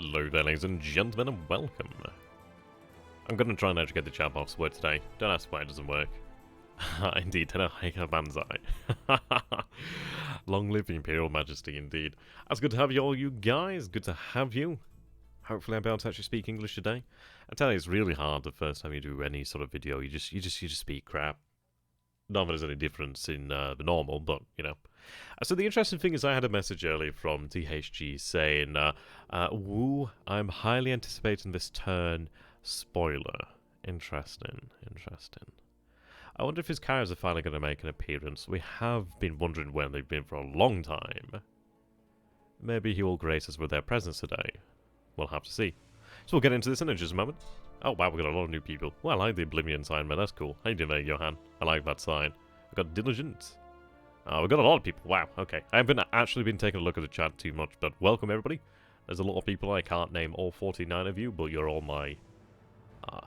Hello there, ladies and gentlemen, and welcome. I'm going to try and educate the chat box word today. Don't ask why it doesn't work. Indeed, Tenno, Heika, Banzai. Long live the Imperial Majesty, indeed. It's good to have you all, you guys. Good to have you. Hopefully I'll be able to actually speak English today. I tell you, it's really hard the first time you do any sort of video. You just speak crap. Not that there's any difference in the normal, but, you know. So the interesting thing is I had a message earlier from THG saying, Woo, I'm highly anticipating this turn. Spoiler. Interesting. I wonder if his characters are finally going to make an appearance. We have been wondering when they've been for a long time. Maybe he will grace us with their presence today. We'll have to see. So we'll get into this in just a moment. Oh wow, we've got a lot of new people. Well, I like the Oblivion sign, man. That's cool. How you doing there, Johan? I like that sign. We've got Diligent. We've got a lot of people. Wow, okay. I haven't actually been taking a look at the chat too much, but welcome everybody. There's a lot of people. I can't name all 49 of you, but you're all my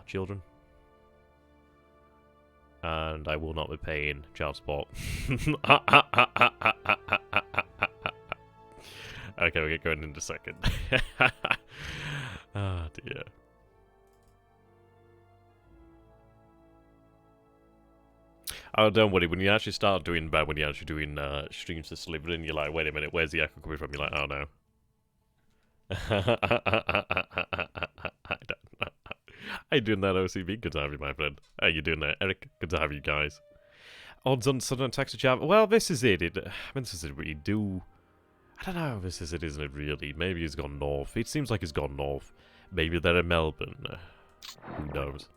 children. And I will not be paying child support. Okay, we'll get going in a second. Ah, dear. Oh, don't worry. When you actually start doing bad, when you're actually doing streams to Slytherin, you're like, wait a minute, where's the echo coming from? You're like, oh no. How you doing that, OCB? Good to have you, my friend. How you doing there, Eric? Good to have you guys. Odds on sudden attacks to Java. Well, this is it. I mean, this is it. We do. I don't know. This is it, isn't it? Really? Maybe he's gone north. It seems like he's gone north. Maybe they're in Melbourne. Who knows?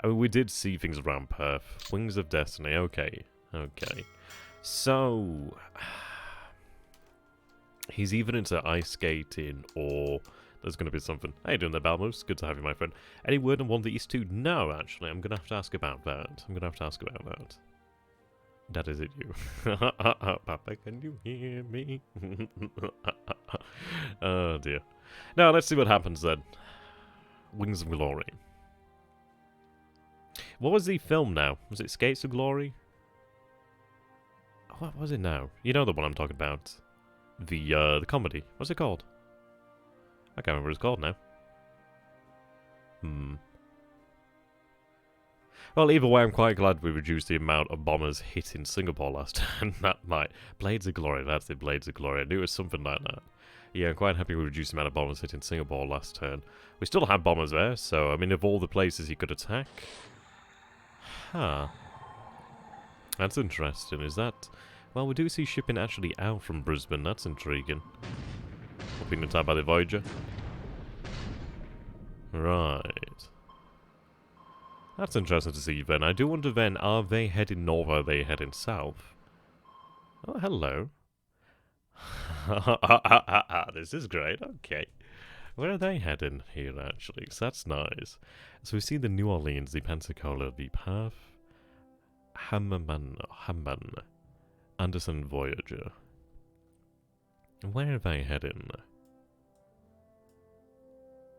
I mean, we did see things around Perth. Wings of Destiny. Okay. So he's either into ice skating or there's going to be something. How you doing there, Balmos? Good to have you, my friend. Any word on one of these two? No, actually. I'm going to have to ask about that. That is it, you. Papa, can you hear me? Oh, dear. Now, let's see what happens then. Wings of Glory. What was the film now? Was it Skates of Glory? What was it now? You know the one I'm talking about. The comedy. What's it called? I can't remember what it's called now. Well, either way, I'm quite glad we reduced the amount of bombers hitting Singapore last time. That might... Blades of Glory, that's it, Blades of Glory. I knew it was something like that. Yeah, I'm quite happy we reduced the amount of bombers hitting Singapore last turn. We still have bombers there, so, I mean, of all the places he could attack... Huh. That's interesting, is that... Well, we do see shipping actually out from Brisbane, that's intriguing. Being attacked by the Voyager. Right. That's interesting to see, then. I do wonder, then, are they heading north or are they heading south? Oh, hello. This is great, okay. Where are they heading here, actually? So that's nice. So we see the New Orleans, the Pensacola, the Perth, Hamman, Anderson Voyager. Where are they heading?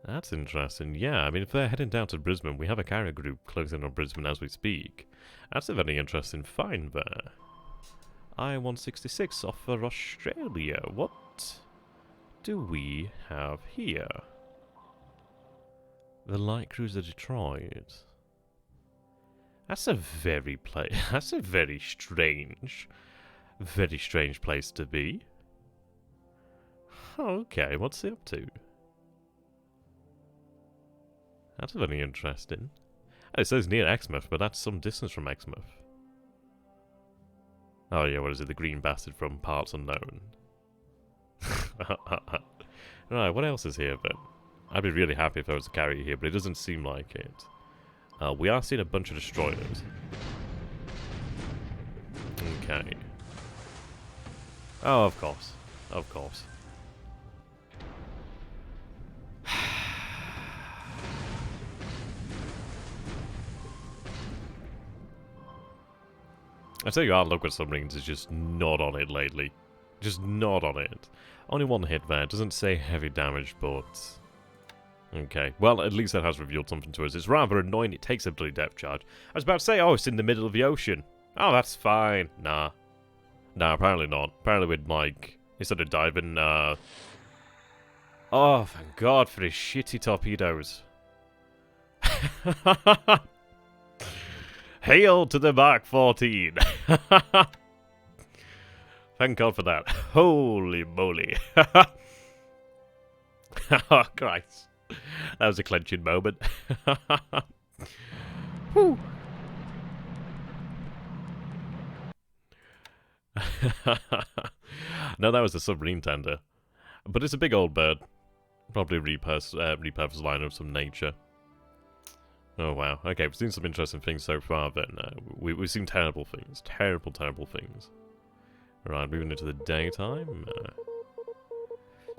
That's interesting. Yeah, I mean, if they're heading down to Brisbane, we have a carrier group closing on Brisbane as we speak. That's a very interesting find there. I-166 off for Australia. What do we have here? The Light Cruiser Detroit. That's a very strange place to be. Okay, what's he up to? That's very interesting. It says near Exmouth, but that's some distance from Exmouth. Oh yeah, what is it? The green bastard from Parts Unknown. Right, what else is here then? I'd be really happy if there was a carrier here, but it doesn't seem like it. We are seeing a bunch of destroyers. Okay. Oh, of course. I tell you, our look at submarines is just not on it lately. Just not on it. Only one hit there. It doesn't say heavy damage, but... Okay. Well, at least that has revealed something to us. It's rather annoying. It takes a bloody depth charge. I was about to say, oh, it's in the middle of the ocean. Oh, that's fine. Nah. Nah, apparently not. Apparently we'd, like, instead of diving, Oh, thank God for his shitty torpedoes. Hail to the Mark 14. Thank God for that. Holy moly. Oh, Christ. That was a clenching moment. Whew. No, that was a submarine tender. But it's a big old bird. Probably repurposed line of some nature. Oh, wow. Okay, we've seen some interesting things so far, then. We've seen terrible things. Terrible, terrible things. Right, moving into the daytime.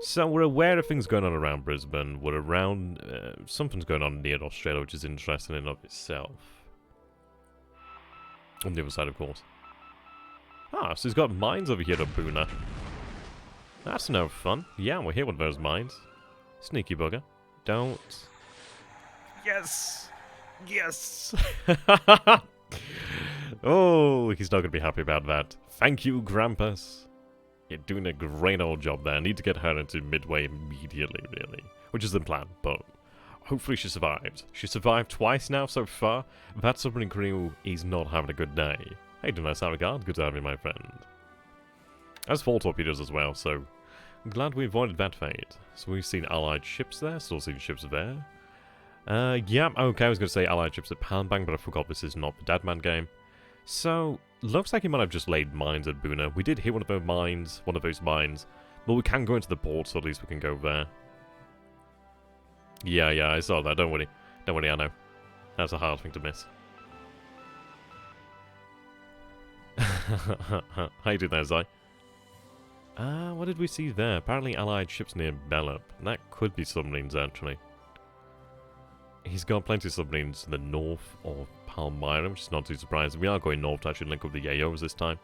So we're aware of things going on around Brisbane. We're around... something's going on near Australia, which is interesting in and of itself. On the other side, of course. Ah, so he's got mines over here at Boona. That's no fun. Yeah, we'll hit one of those mines. Sneaky bugger. Don't... Yes! Yes! Oh, he's not going to be happy about that. Thank you, Grampus. You're doing a great old job there. I need to get her into Midway immediately, really. Which is the plan, but hopefully she survived. She survived twice now so far. That submarine crew is not having a good day. Hey, nice regard. Good to have you, my friend. As 4 torpedoes as well, so I'm glad we avoided that fate. So we've seen allied ships there, still seen ships there. Yeah, okay, I was going to say allied ships at Palmbang, but I forgot this is not the Deadman game. So, looks like he might have just laid mines at Boona. We did hit one of those mines, but we can go into the port, so at least we can go there. Yeah, I saw that, don't worry. Don't worry, I know. That's a hard thing to miss. How you doing there, Zai? What did we see there? Apparently allied ships near Bellup. That could be submarines, actually. He's got plenty of submarines to the north of Palmyra, which is not too surprising. We are going north to actually link up the Yayos this time.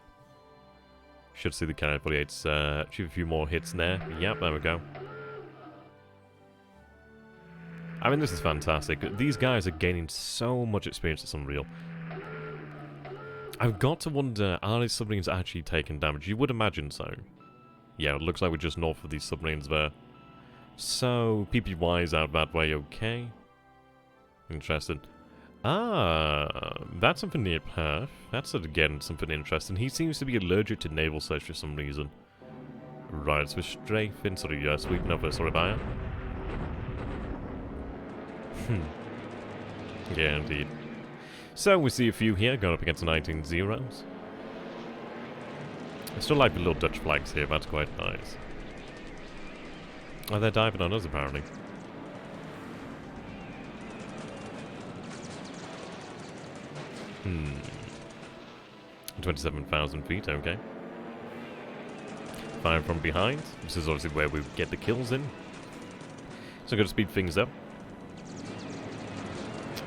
Should see the Carrier 48s achieve a few more hits there. Yep, there we go. I mean, this is fantastic. These guys are gaining so much experience, it's unreal. I've got to wonder, are these submarines actually taking damage? You would imagine so. Yeah, it looks like we're just north of these submarines there. So, PPY's out that way, okay. Interesting. Ah, that's something near Perth. That's, again, something interesting. He seems to be allergic to naval search for some reason. Right, so we're strafing, sweeping over Surabaya. Yeah, indeed. So, we see a few here going up against 19 zeros. I still like the little Dutch flags here, that's quite nice. Oh, they're diving on us, apparently. 27,000 feet, okay. Fire from behind. This is obviously where we get the kills in. So I'm going to speed things up.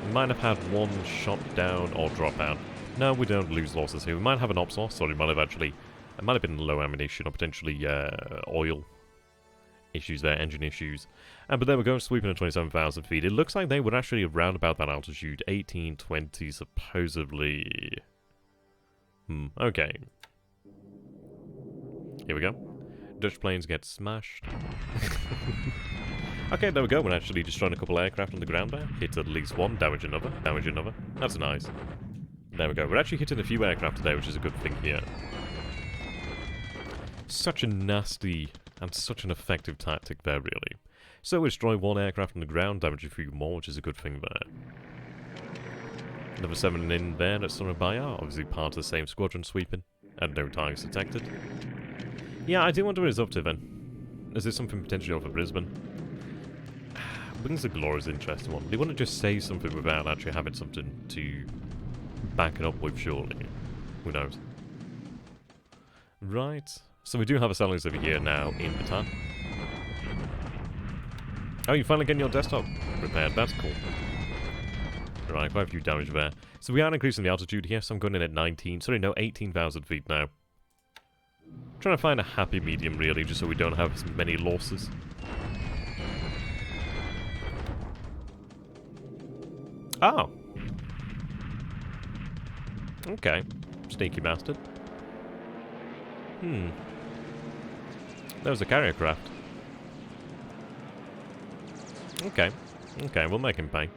We might have had one shot down or drop out. No, we don't lose losses here. We might have an ops loss, or it might have actually... It might have been low ammunition or potentially oil issues there, engine issues. But there we go, sweeping at 27,000 feet. It looks like they were actually around about that altitude, 18, 20 supposedly. Okay. Here we go. Dutch planes get smashed. Okay, there we go. We're actually destroying a couple aircraft on the ground there. Hit at least one, damage another, damage another. That's nice. There we go. We're actually hitting a few aircraft today, which is a good thing here. Such a nasty and such an effective tactic there, really. So we destroy one aircraft on the ground, damage a few more, which is a good thing there. Another 7 in there at Surabaya, obviously part of the same squadron sweeping, and no targets detected. Yeah, I do wonder what he's up to then. Is there something potentially over Brisbane? Wings of Glory is an interesting one. They want to just say something without actually having something to back it up with, surely. Who knows? Right. So we do have a settlers over here now in Bataan. Oh, you're finally getting your desktop repaired. That's cool. Right, quite a few damage there. So we are increasing the altitude here, so I'm going in at 18,000 feet now. Trying to find a happy medium, really, just so we don't have as many losses. Oh. Okay. Sneaky bastard. There was a carrier craft. Okay. Okay, we'll make him pay.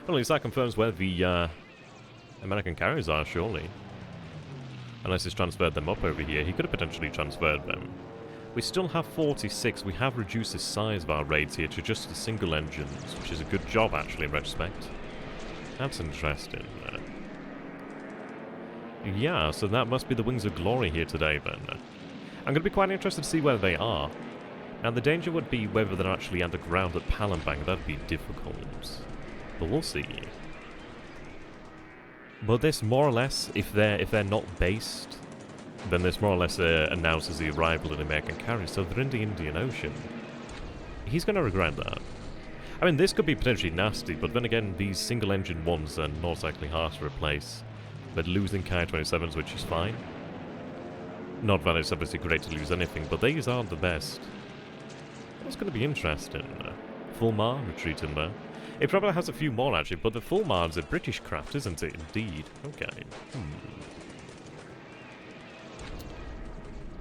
Well, at least that confirms where the American carriers are, surely. Unless he's transferred them up over here. He could have potentially transferred them. We still have 46. We have reduced the size of our raids here to just the single engines, which is a good job, actually, in retrospect. That's interesting. Yeah, so that must be the Wings of Glory here today, then. I'm going to be quite interested to see where they are. Now, the danger would be whether they're actually underground at Palembang. That'd be difficult. But we'll see. But this, more or less, if they're not based, then this more or less announces the arrival of the American carrier. So they're in the Indian Ocean. He's going to regret that. I mean, this could be potentially nasty, but then again, these single-engine ones are not exactly hard to replace. They're losing Ki-27s, which is fine. Not that it's obviously great to lose anything, but these aren't the best. That's going to be interesting. Fulmar retreating there. It probably has a few more, actually, but the Fulmar's a British craft, isn't it? Indeed. Okay.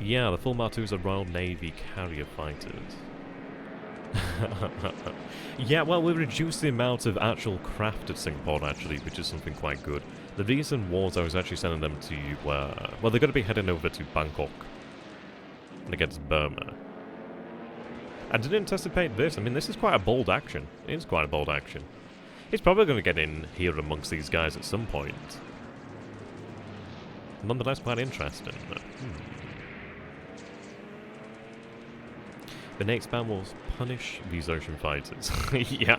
Yeah, the Fulmar 2s are Royal Navy carrier fighters. Yeah, well, we reduced the amount of actual craft at Singapore, actually, which is something quite good. The recent wars, I was actually sending them to, well, they're going to be heading over to Bangkok and against Burma. I didn't anticipate this. I mean, this is quite a bold action. It is quite a bold action. He's probably going to get in here amongst these guys at some point. Nonetheless, quite interesting. The next ban will punish these ocean fighters. Yeah.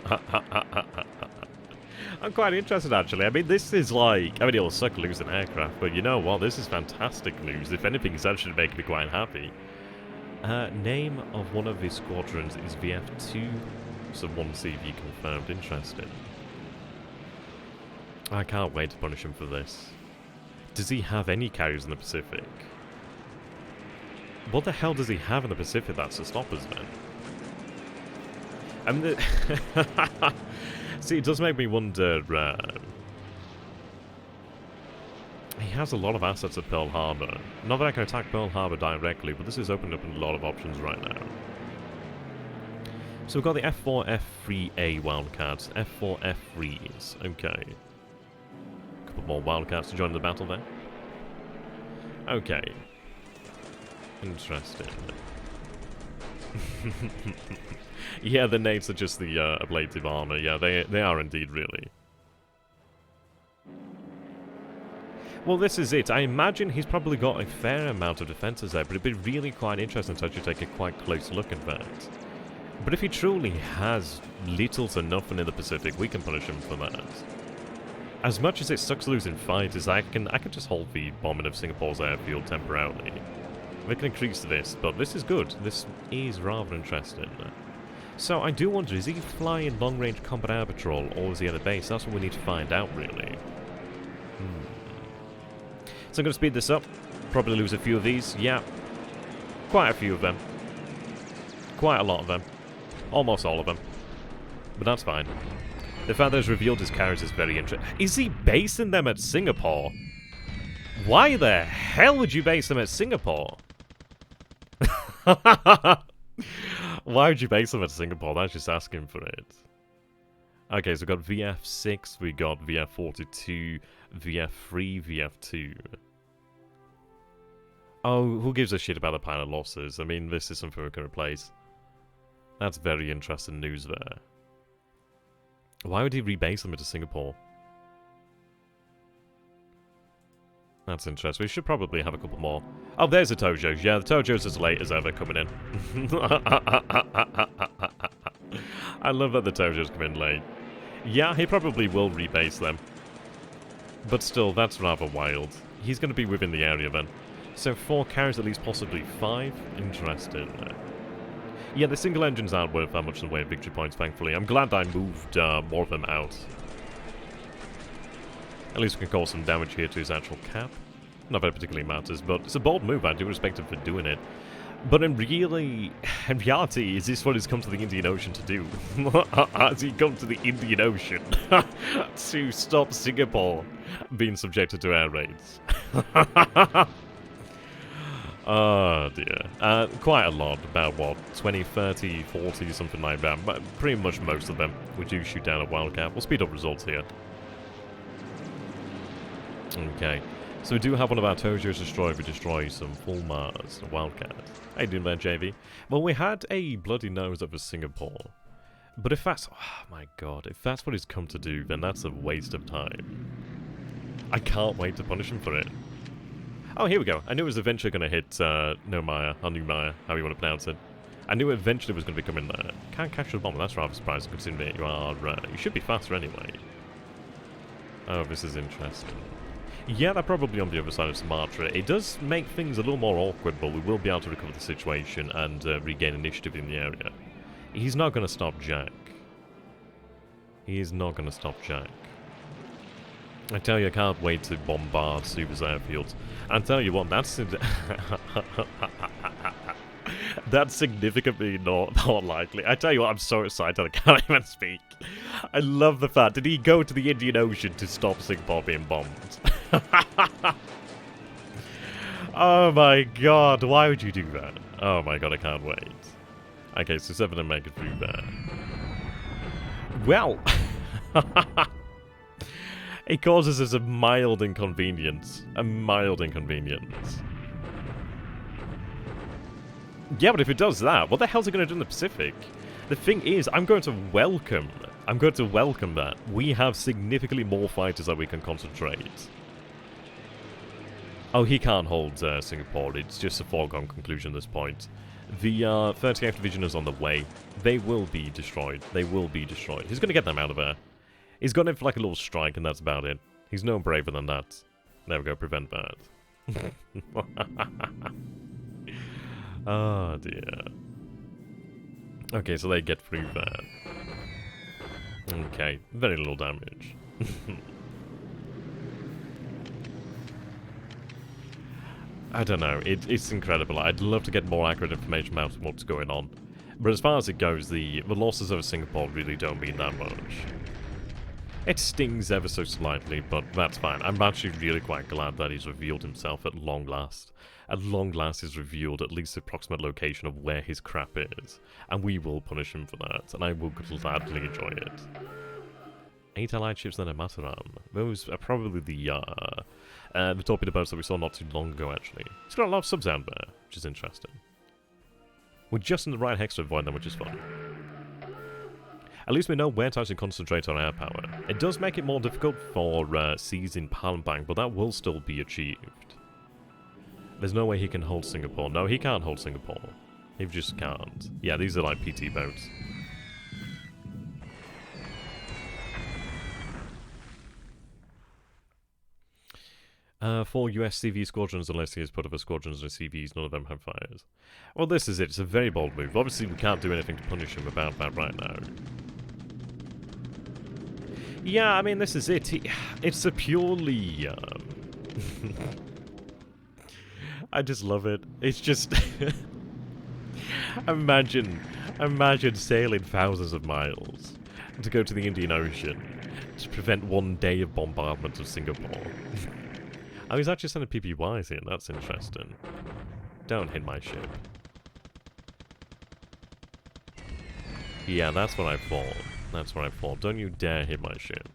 I'm quite interested, actually. I mean, this is like... I mean, it'll suck losing aircraft, but you know what? This is fantastic news. If anything, it's actually making me quite happy. Name of one of his squadrons is VF2. So 1CV confirmed. Interesting. I can't wait to punish him for this. Does he have any carriers in the Pacific? What the hell does he have in the Pacific that's to stop us, then? I mean, see, it does make me wonder... he has a lot of assets at Pearl Harbor. Not that I can attack Pearl Harbor directly, but this is opening up a lot of options right now. So we've got the F4, F3A Wildcats, F4, F3s. Okay. A couple more Wildcats to join the battle there. Okay. Interesting. Yeah, the nades are just the ablative armor. Yeah, they are indeed, really. Well, this is it. I imagine he's probably got a fair amount of defenses there, but it'd be really quite interesting to actually take a quite close look at that. But if he truly has little to nothing in the Pacific, we can punish him for that. As much as it sucks losing fighters, I can just hold the bombing of Singapore's airfield temporarily. We can increase this, but this is good. This is rather interesting. So I do wonder, is he flying long-range combat air patrol, or is he at a base? That's what we need to find out, really. So I'm going to speed this up. Probably lose a few of these. Yeah. Quite a few of them. Quite a lot of them. Almost all of them. But that's fine. The fact that he's revealed his carriers is very interesting. Is he basing them at Singapore? Why the hell would you base them at Singapore? Why would you base them at Singapore? That's just asking for it. Okay, so we've got VF6, we got VF42, VF3, VF2. Oh, who gives a shit about the pilot losses? I mean, this is something we can replace. That's very interesting news there. Why would he rebase them into Singapore? That's interesting. We should probably have a couple more. Oh, there's the Tojos. Yeah, the Tojos as late as ever coming in. I love that the Tojos come in late. Yeah, he probably will rebase them. But still, that's rather wild. He's going to be within the area then. So 4 carriers, at least possibly 5. Interesting. Yeah, the single engines aren't worth that much in the way of victory points, thankfully. I'm glad I moved more of them out. At least we can cause some damage here to his actual cap. Not that it particularly matters, but it's a bold move. I do respect him for doing it. But in reality, is this what he's come to the Indian Ocean to do? Has he come to the Indian Ocean to stop Singapore being subjected to air raids? Oh dear. Quite a lot. About what? 20, 30, 40, something like that. But pretty much most of them. We do shoot down a Wildcat. We'll speed up results here. Okay. So we do have one of our Tojos destroyed. We destroy some full Mars. A Wildcat. How you doing there, JV? Well, we had a bloody nose over Singapore. But if that's... Oh my god. If that's what he's come to do, then that's a waste of time. I can't wait to punish him for it. Oh, here we go. I knew it was eventually going to hit Nomaya, or Numaya, how you want to pronounce it. I knew it eventually was going to be coming there. Can't catch the bomb. That's rather surprising considering that you are... you should be faster anyway. Oh, this is interesting. Yeah, they're probably on the other side of Sumatra. It does make things a little more awkward, but we will be able to recover the situation and regain initiative in the area. He's not going to stop Jack. He is not going to stop Jack. I tell you, I can't wait to bombard Suba's airfields. I tell you what, that's that's significantly not likely. I tell you what, I'm so excited I can't even speak. I love the fact, did he go to the Indian Ocean to stop Singapore being bombed? Oh my god, why would you do that? Oh my god, I can't wait. Okay, so 7 and make it through there. Well... It causes us a mild inconvenience. A mild inconvenience. Yeah, but if it does that, what the hell's it going to do in the Pacific? The thing is, I'm going to welcome that. We have significantly more fighters that we can concentrate. Oh, he can't hold Singapore. It's just a foregone conclusion at this point. The 38th Division is on the way. They will be destroyed. They will be destroyed. He's going to get them out of there. He's gone in for like a little strike and that's about it. He's no braver than that. There we go, prevent that. Oh dear. Okay, so they get through there. Okay, very little damage. I don't know, it's incredible. I'd love to get more accurate information about what's going on. But as far as it goes, the losses over Singapore really don't mean that much. It stings ever so slightly, but that's fine. I'm actually really quite glad that he's revealed himself at long last. At long last he's revealed at least the approximate location of where his crap is. And we will punish him for that, and I will gladly enjoy it. 8 allied ships then at Mataram. Those are probably the torpedo boats that we saw not too long ago, actually. He's got a lot of subs out there, which is interesting. We're just in the right hex to avoid them, which is fun. At least we know where to actually concentrate on air power. It does make it more difficult for seizing Palembang, but that will still be achieved. There's no way he can hold Singapore. No, he can't hold Singapore. He just can't. Yeah, these are like PT boats. Four US CV squadrons, unless he has put up a squadrons and CVs, none of them have fires. Well, this is it. It's a very bold move. Obviously, we can't do anything to punish him about that right now. Yeah, I mean, this is it. It's a purely... I just love it. It's just... Imagine sailing thousands of miles to go to the Indian Ocean to prevent 1 day of bombardment of Singapore. Oh, he's actually sending PPYs in. That's interesting. Don't hit my ship. Yeah, that's what I thought. That's what I thought. Don't you dare hit my ship.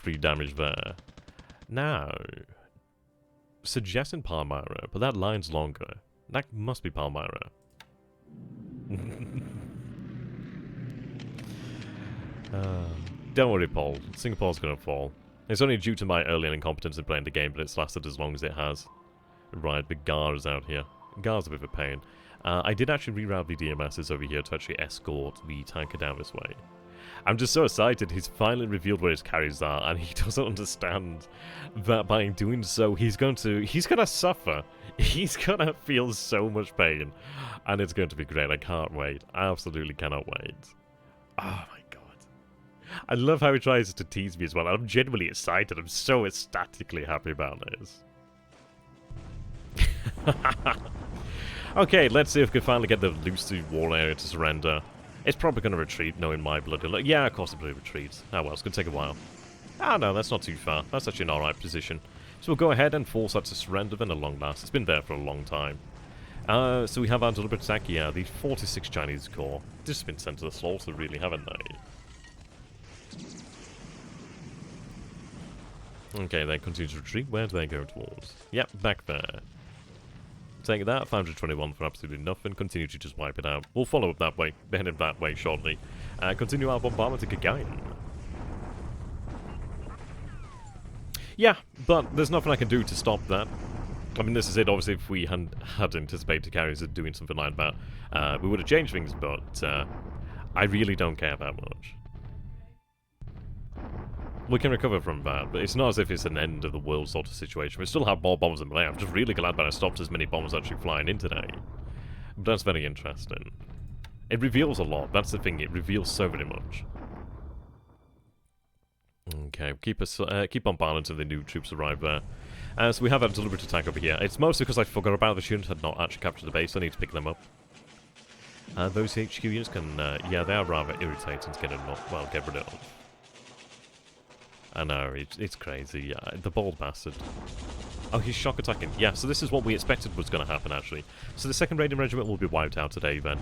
3 damage there. Now, suggesting Palmyra, but that line's longer. That must be Palmyra. Don't worry, Paul. Singapore's gonna fall. It's only due to my early incompetence in playing the game, but it's lasted as long as it has. Right, but Gar is out here. Gar's a bit of a pain. I did actually reroute the DMSs over here to actually escort the tanker down this way. I'm just so excited. He's finally revealed where his carriers are, and he doesn't understand that by doing so, he's gonna suffer. He's gonna feel so much pain, and it's going to be great. I can't wait. I absolutely cannot wait. Oh my god. I love how he tries to tease me as well. I'm genuinely excited. I'm so ecstatically happy about this. Okay, let's see if we can finally get the Lucy wall area to surrender. It's probably going to retreat, knowing my blood. Yeah, of course it will retreat. Oh well, it's going to take a while. Ah, no, that's not too far. That's actually an alright position. So we'll go ahead and force that to surrender then at long last. It's been there for a long time. So we have our deliberate attack here, the 46 Chinese Corps. They've just been sent to the slaughter, really, haven't they? Okay, they continue to retreat. Where do they go towards? Yep, back there. Take that, 521 for absolutely nothing. Continue to just wipe it out. We'll follow up that way, headed that way shortly. Continue our bombardment to Gagain. Yeah, but there's nothing I can do to stop that. I mean, this is it. Obviously, if we had anticipated carriers doing something like that, we would have changed things, but I really don't care that much. We can recover from that, but it's not as if it's an end of the world sort of situation. We still have more bombs in play. I'm just really glad that I stopped as many bombs actually flying in today. But that's very interesting. It reveals a lot. That's the thing. It reveals so very much. Okay, keep on balance if the new troops arrive there. So we have a deliberate attack over here. It's mostly because I forgot about the units had not actually captured the base, so I need to pick them up. Those HQ units can, yeah, they are rather irritating to get rid of. I know, it's crazy. The bold bastard. Oh, he's shock attacking. Yeah, so this is what we expected was going to happen, actually. So the 2nd Raiding Regiment will be wiped out today, then,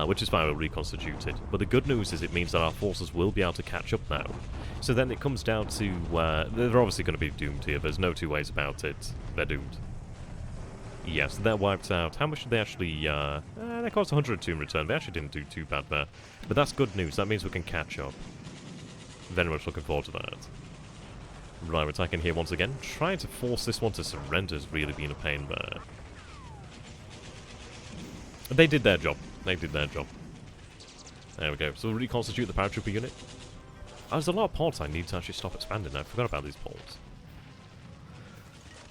which is why we'll reconstitute it. But the good news is it means that our forces will be able to catch up now. So then it comes down to, they're obviously going to be doomed here. There's no two ways about it. They're doomed. Yeah, so they're wiped out. How much did they actually, they cost 102 in return. They actually didn't do too bad there. But that's good news. That means we can catch up. Very much looking forward to that. Right, we're attacking here once again. Trying to force this one to surrender has really been a pain there. They did their job. They did their job. There we go. So we'll reconstitute the paratrooper unit. Oh, there's a lot of ports I need to actually stop expanding. I forgot about these ports.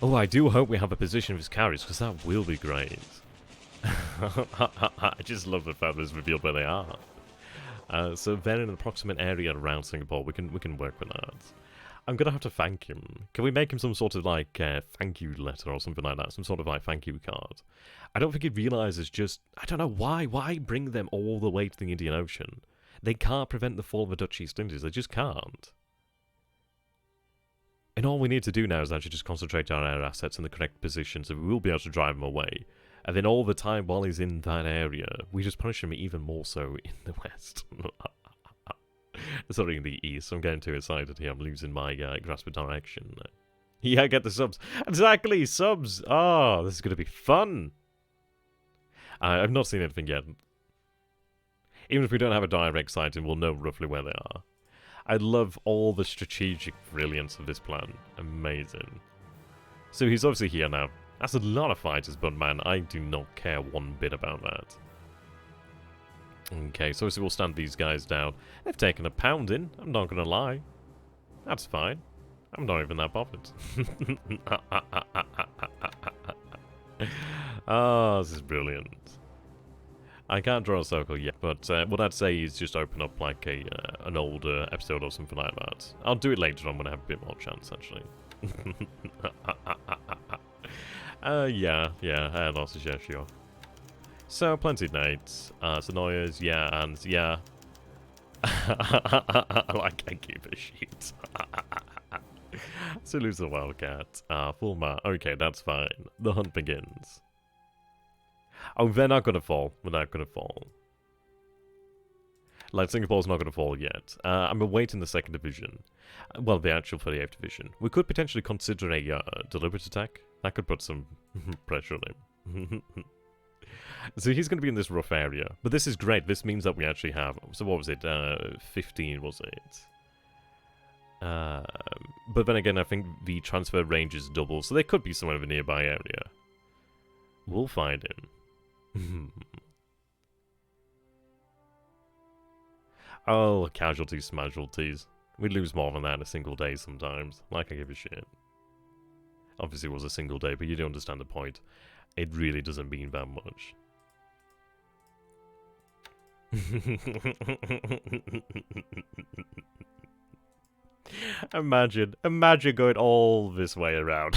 Oh, I do hope we have a position of his carriers, because that will be great. I just love the fact that it's revealed where they are. So they're in an approximate area around Singapore. We can work with that. I'm going to have to thank him. Can we make him some sort of, like, thank you letter or something like that? Some sort of, like, thank you card. I don't think he realises just... I don't know why. Why bring them all the way to the Indian Ocean? They can't prevent the fall of the Dutch East Indies. They just can't. And all we need to do now is actually just concentrate our air assets in the correct position, so we will be able to drive him away. And then all the time while he's in that area, we just punish him even more so in the west. Sorry, in the east. I'm getting too excited here. I'm losing my grasp of direction. Yeah, get the subs. Exactly, subs! Oh, this is going to be fun! I've not seen anything yet. Even if we don't have a direct sighting, we'll know roughly where they are. I love all the strategic brilliance of this plan. Amazing. So he's obviously here now. That's a lot of fighters, but man, I do not care one bit about that. Okay, so obviously we'll stand these guys down. They've taken a pounding, I'm not going to lie. That's fine. I'm not even that bothered. Oh, this is brilliant. I can't draw a circle yet, but what I'd say is just open up like an older episode or something like that. I'll do it later on when I have a bit more chance, actually. Yeah, losses, yeah, sure. So, plenty of knights, Sonoyas, yeah, and yeah. I can't keep a sheet. So lose the Wildcat. Full mat. Okay, that's fine. The hunt begins. Oh, they're not gonna fall. They're not gonna fall. Like, Singapore's not gonna fall yet. I'm awaiting the 2nd Division. Well, the actual 38th Division. We could potentially consider a deliberate attack. That could put some pressure on him. So he's going to be in this rough area. But this is great. This means that we actually have... So what was it? 15, was it? But then again, I think the transfer range is double. So they could be somewhere in the nearby area. We'll find him. Oh, casualties, casualties. We lose more than that in a single day sometimes. Like I give a shit. Obviously it was a single day, but you do understand the point. It really doesn't mean that much. Imagine going all this way around.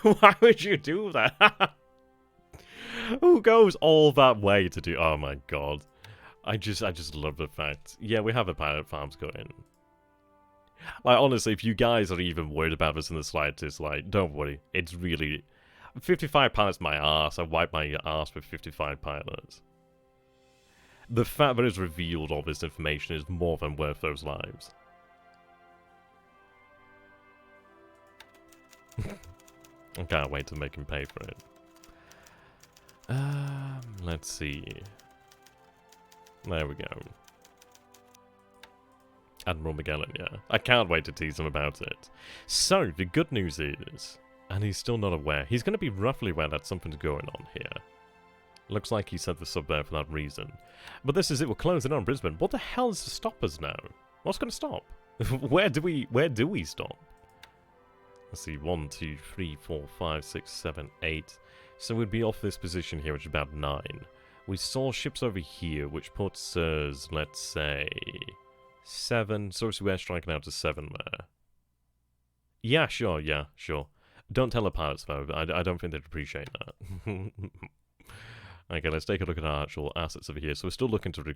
Why would you do that? Who goes all that way to do? Oh my god. I just love the fact. Yeah, we have a pirate farms going. Like, honestly, if you guys are even worried about this in the slightest, like, don't worry. It's really... 55 pilots my ass. I wiped my ass with 55 pilots. The fact that it's revealed all this information is more than worth those lives. I can't wait to make him pay for it. Let's see. There we go. Admiral Magellan, yeah. I can't wait to tease him about it. So, the good news is, and he's still not aware, he's going to be roughly aware that something's going on here. Looks like he set this up there for that reason. But this is it, we're closing on Brisbane. What the hell is to stop us now? What's going to stop? Where do we stop? Let's see, 1, 2, 3, 4, 5, 6, 7, 8. So we'd be off this position here, which is about 9. We saw ships over here, which puts us, let's say, 7. So we're striking out to 7 there. Yeah, sure, yeah, sure. Don't tell the pilots, though. I don't think they'd appreciate that. Okay, let's take a look at our actual assets over here. So we're still looking to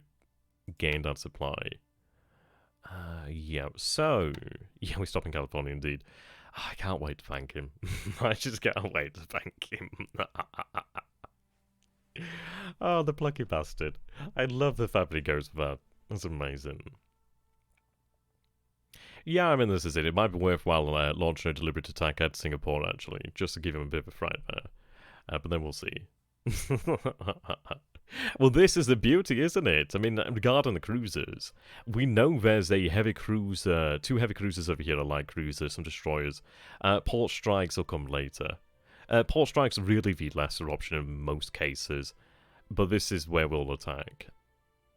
gain that supply. Yeah, so... Yeah, we stop in California, indeed. I can't wait to thank him. I just can't wait to thank him. Oh, the plucky bastard. I love the fact that he goes for that. That's amazing. Yeah, I mean, this is it. It might be worthwhile launching a deliberate attack at Singapore, actually, just to give him a bit of a fright there. But then we'll see. Well, this is the beauty, isn't it? I mean, regarding the cruisers, we know there's a heavy cruiser, 2 heavy cruisers over here, a light cruiser, some destroyers. Port strikes will come later. Port strikes are really the lesser option in most cases, but this is where we'll attack.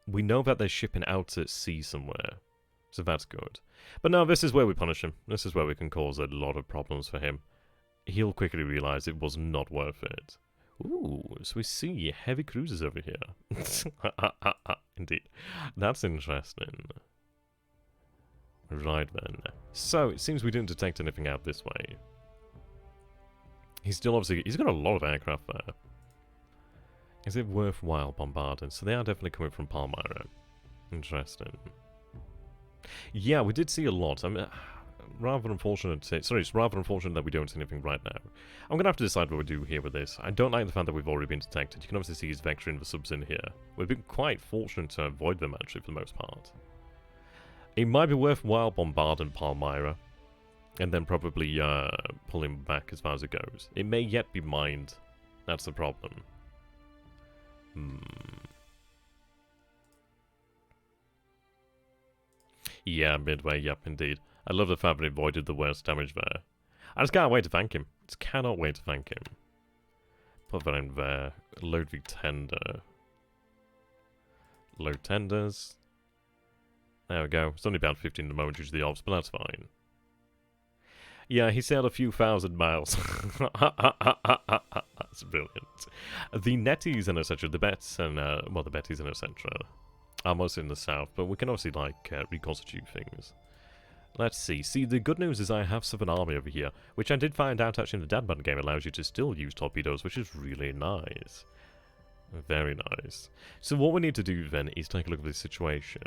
We know that they're shipping out at sea somewhere, so that's good. But no, this is where we punish him. This is where we can cause a lot of problems for him. He'll quickly realise it was not worth it. Ooh, so we see heavy cruisers over here. Indeed. That's interesting. Right then. So, it seems we didn't detect anything out this way. He's still obviously... He's got a lot of aircraft there. Is it worthwhile bombarding? So they are definitely coming from Palmyra. Interesting. Yeah, we did see a lot. I mean... Rather unfortunate to say, sorry, it's rather unfortunate that we don't see anything right now. I'm going to have to decide what we do here with this. I don't like the fact that we've already been detected. You can obviously see his vectoring the subs in here. We've been quite fortunate to avoid them, actually, for the most part. It might be worthwhile bombarding Palmyra, and then probably pulling back as far as it goes. It may yet be mined. That's the problem. Yeah, Midway, yep, indeed. I love the fact that he avoided the worst damage there. I just can't wait to thank him. Just cannot wait to thank him. Put that in there. Load the tender. Load tenders. There we go. It's only about 15 at the moment due to the ops, but that's fine. Yeah, he sailed a few thousand miles. That's brilliant. The netties and etc., the bets and, well, the betties and etc. are mostly in the south, but we can obviously, like, reconstitute things. Let's see. See, the good news is I have Southern Army over here, which I did find out actually in the Dad Button game allows you to still use torpedoes, which is really nice. Very nice. So what we need to do then is take a look at this situation.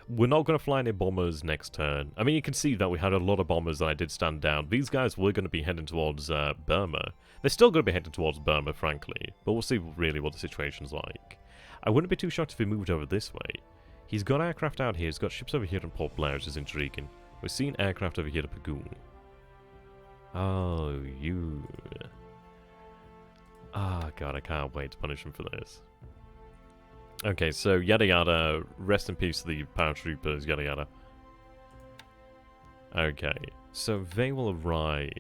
We're not going to fly any bombers next turn. I mean, you can see that we had a lot of bombers that I did stand down. These guys were going to be heading towards Burma. They're still going to be heading towards Burma, frankly, but we'll see really what the situation's like. I wouldn't be too shocked if he moved over this way. He's got aircraft out here, he's got ships over here in Port Blair, which is intriguing. We're seeing aircraft over here to Pagoon. Oh, you... Ah, God, I can't wait to punish him for this. Okay, so yada yada, rest in peace to the paratroopers, yada yada. Okay, so they will arrive.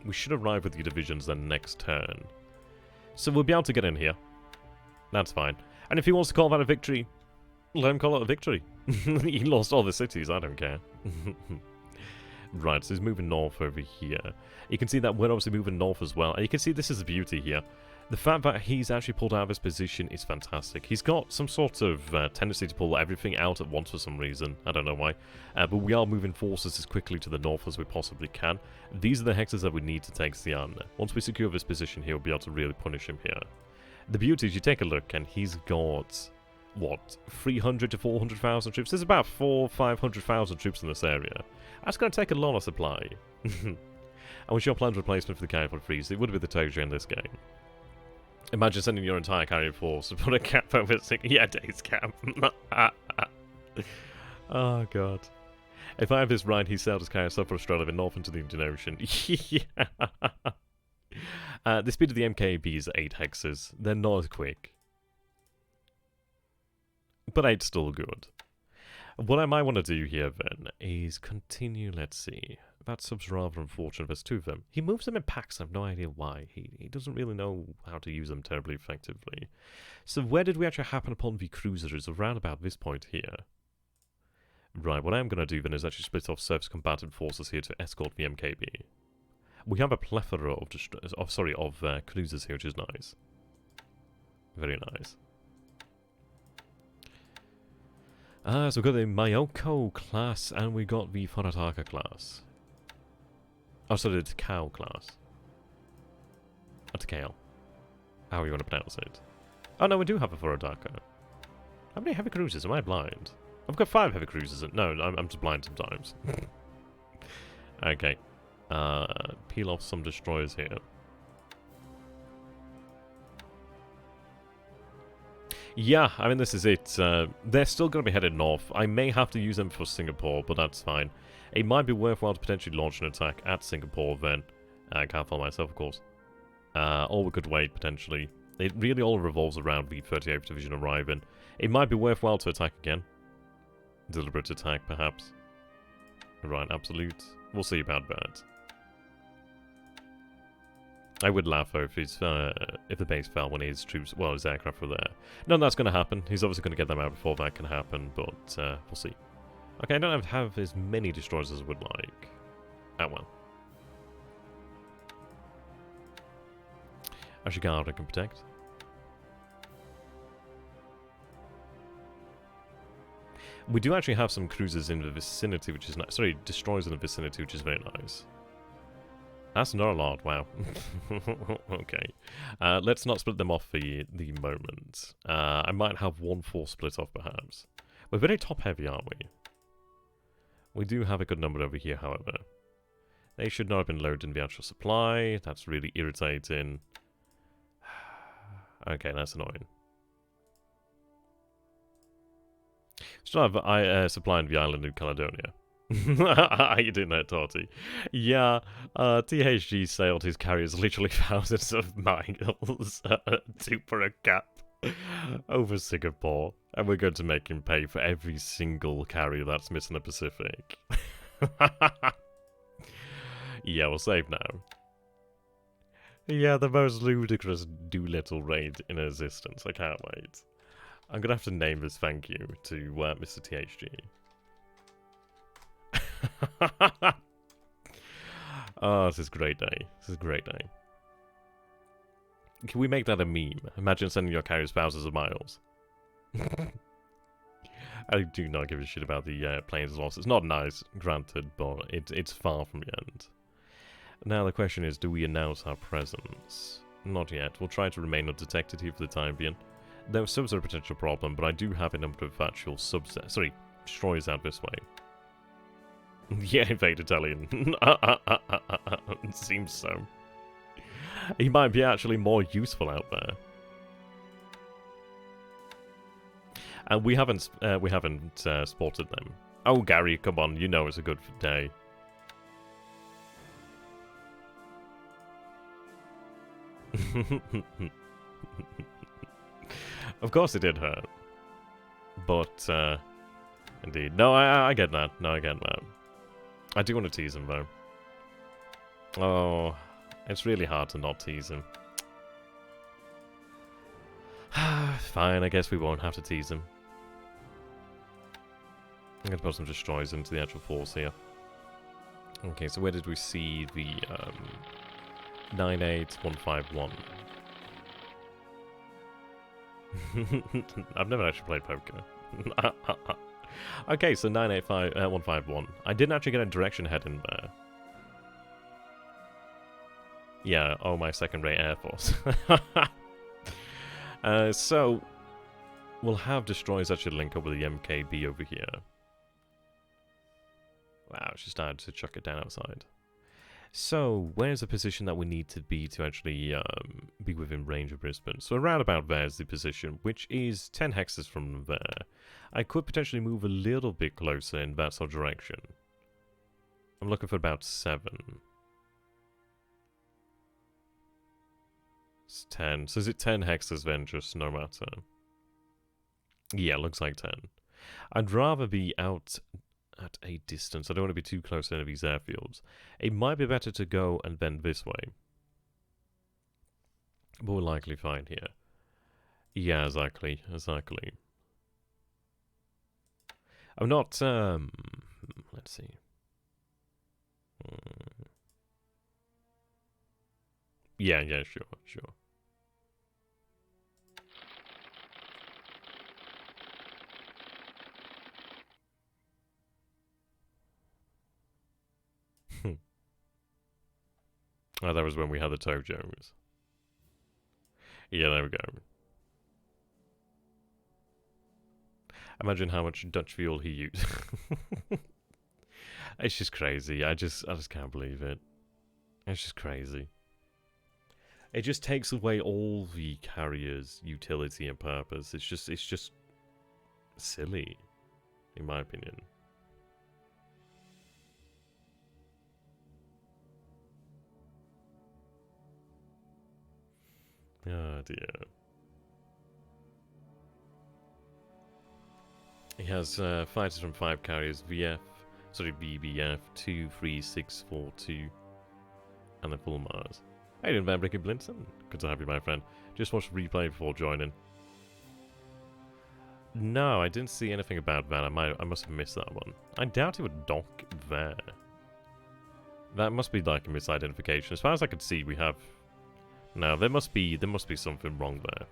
We should arrive with the divisions then next turn. So we'll be able to get in here. That's fine. And if he wants to call that a victory, let him call it a victory. He lost all the cities, I don't care. Right, so he's moving north over here. You can see that we're obviously moving north as well. And you can see this is the beauty here. The fact that he's actually pulled out of his position is fantastic. He's got some sort of tendency to pull everything out at once for some reason. I don't know why. But we are moving forces as quickly to the north as we possibly can. These are the hexes that we need to take Xi'an. Once we secure this position here, we'll be able to really punish him here. The beauty is you take a look and he's got what, 300 to 400,000 troops? There's about 500,000 troops in this area. That's going to take a lot of supply. And with your planned replacement for the carrier freeze, it would be the TRG in this game. Imagine sending your entire carrier force to put a cap over yeah, days cap. Oh god. If I have this right, he sailed his carrier south for Australia and north into the Indian Ocean. Yeah. The speed of the MKB is 8 hexes. They're not as quick. But 8's still good. What I might want to do here then is continue, let's see. That sub's rather unfortunate. There's 2 of them. He moves them in packs. I have no idea why. He doesn't really know how to use them terribly effectively. So where did we actually happen upon the cruisers? Around about this point here. Right, what I'm going to do then is actually split off surface combatant forces here to escort the MKB. We have a plethora of cruisers here, which is nice. Very nice. So we've got the Mayoko class, and we got the Furataka class. Oh, sorry, the Takao class. Or Takao. How you want to pronounce it. Oh, no, we do have a Furataka. How many heavy cruisers? Am I blind? I've got 5 heavy cruisers. No, I'm just blind sometimes. Okay. Peel off some destroyers here. Yeah, I mean, this is it. They're still going to be headed north. I may have to use them for Singapore, but that's fine. It might be worthwhile to potentially launch an attack at Singapore then. I can't follow myself, of course. Or we could wait, potentially. It really all revolves around the 38th Division arriving. It might be worthwhile to attack again. Deliberate attack, perhaps. Right, absolute. We'll see about that. I would laugh though if the base fell when his troops, well, his aircraft were there. None of that's going to happen. He's obviously going to get them out before that can happen, but we'll see. Okay, I don't have as many destroyers as I would like. Ah, well. Ashigara can protect. We do actually have some cruisers in the vicinity, which is nice. Sorry, destroyers in the vicinity, which is very nice. That's not a lot, wow. Okay. Let's not split them off for the moment. I might have 1 force split off, perhaps. We're very top-heavy, aren't we? We do have a good number over here, however. They should not have been loaded in the actual supply. That's really irritating. Okay, that's annoying. Still have supply in the island in Caledonia. How you doing there, Torty? Yeah, THG sailed his carriers literally thousands of miles to for a cap over Singapore, and we're going to make him pay for every single carrier that's missed in the Pacific. Yeah, we'll save now. Yeah, the most ludicrous Doolittle raid in existence. I can't wait. I'm gonna have to name this thank you to Mr. THG. Oh, this is a great day. This is a great day. Can we make that a meme? Imagine sending your carriers thousands of miles. I do not give a shit about the planes loss. It's not nice, granted, but it's far from the end. Now the question is, do we announce our presence? Not yet. We'll try to remain undetected here for the time being. Though subs are a potential problem, but I do have a number of actual subs... Sorry, destroyers out this way. Yeah, invade Italian. It seems so. He might be actually more useful out there. And we haven't spotted them. Oh, Gary, come on, you know it's a good day. Of course it did hurt. But, indeed. No, I get that. No, I get that. I do want to tease him, though. Oh, it's really hard to not tease him. Fine, I guess we won't have to tease him. I'm going to put some destroyers into the actual force here. Okay, so where did we see the 98151? I've never actually played poker. Okay, so 985 151. I didn't actually get a direction head in there. Yeah, oh, my second-rate Air Force. So, we'll have destroyers actually link up with the MKB over here. Wow, she started to chuck it down outside. So, where's the position that we need to be actually be within range of Brisbane? So around about there's the position, which is 10 hexes from there. I could potentially move a little bit closer in that sort of direction. I'm looking for about 7. It's 10. So is it 10 hexes then, just no matter? Yeah, looks like 10. I'd rather be out at a distance. I don't want to be too close to any of these airfields. It might be better to go and bend this way. But we're likely fine here. Yeah, exactly. Exactly. I'm not, let's see. Yeah, sure. Oh, that was when we had the Tojos. Yeah, there we go. Imagine how much Dutch fuel he used. It's just crazy. I just can't believe it. It's just crazy. It just takes away all the carrier's utility and purpose. It's just silly, in my opinion. Oh dear. He has fighters from 5 carriers, BBF 23642, and the full Mars. Hey, doing Van Blinson? Good to have you, my friend. Just watched the replay before joining. No, I didn't see anything about that. I must have missed that one. I doubt it would dock there. That must be like a misidentification. As far as I could see, we have. No, there must be something wrong there.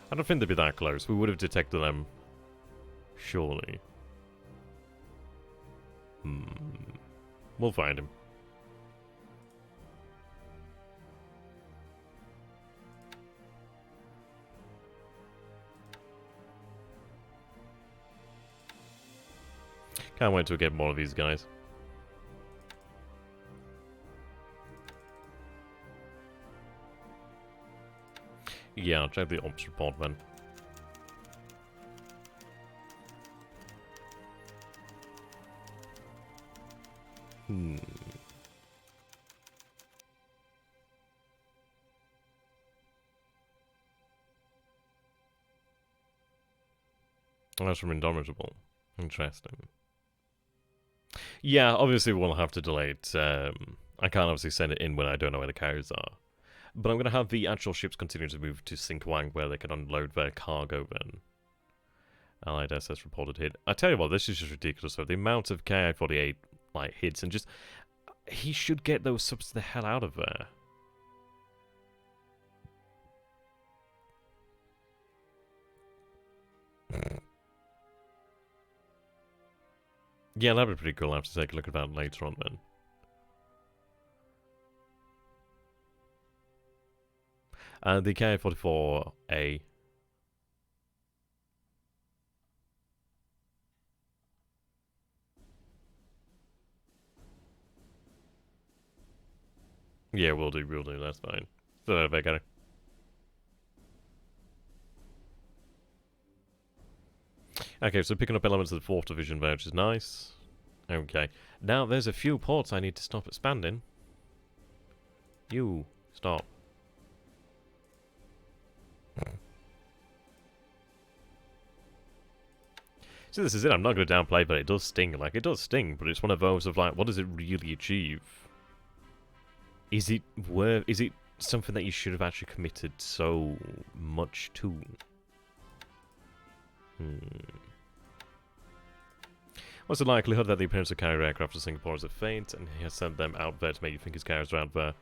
I don't think they'd be that close. We would have detected them. Surely. We'll find him. Can't wait to get more of these guys. Yeah, I'll check the ops report then. That's from Indomitable. Interesting. Yeah, obviously we'll have to delay it. I can't obviously send it in when I don't know where the carriers are. But I'm going to have the actual ships continue to move to Sinkwang where they can unload their cargo then. Allied SS reported hit. I tell you what, this is just ridiculous. So the amount of Ki-48 like hits and just... He should get those subs the hell out of there. Yeah, that'd be pretty cool. I'll have to take a look at that later on then. The Ki-44A. Yeah, we'll do, that's fine. So that better. Okay, so picking up elements of the 4th Division there, which is nice. Okay. Now, there's a few ports I need to stop expanding. You, stop. See, this is it. I'm not going to downplay, but it does sting. Like, it does sting, but it's one of those of, like, what does it really achieve? Is it worth... Is it something that you should have actually committed so much to? What's the likelihood that the appearance of carrier aircraft in Singapore is a feint, and he has sent them out there to make you think his carriers are out there?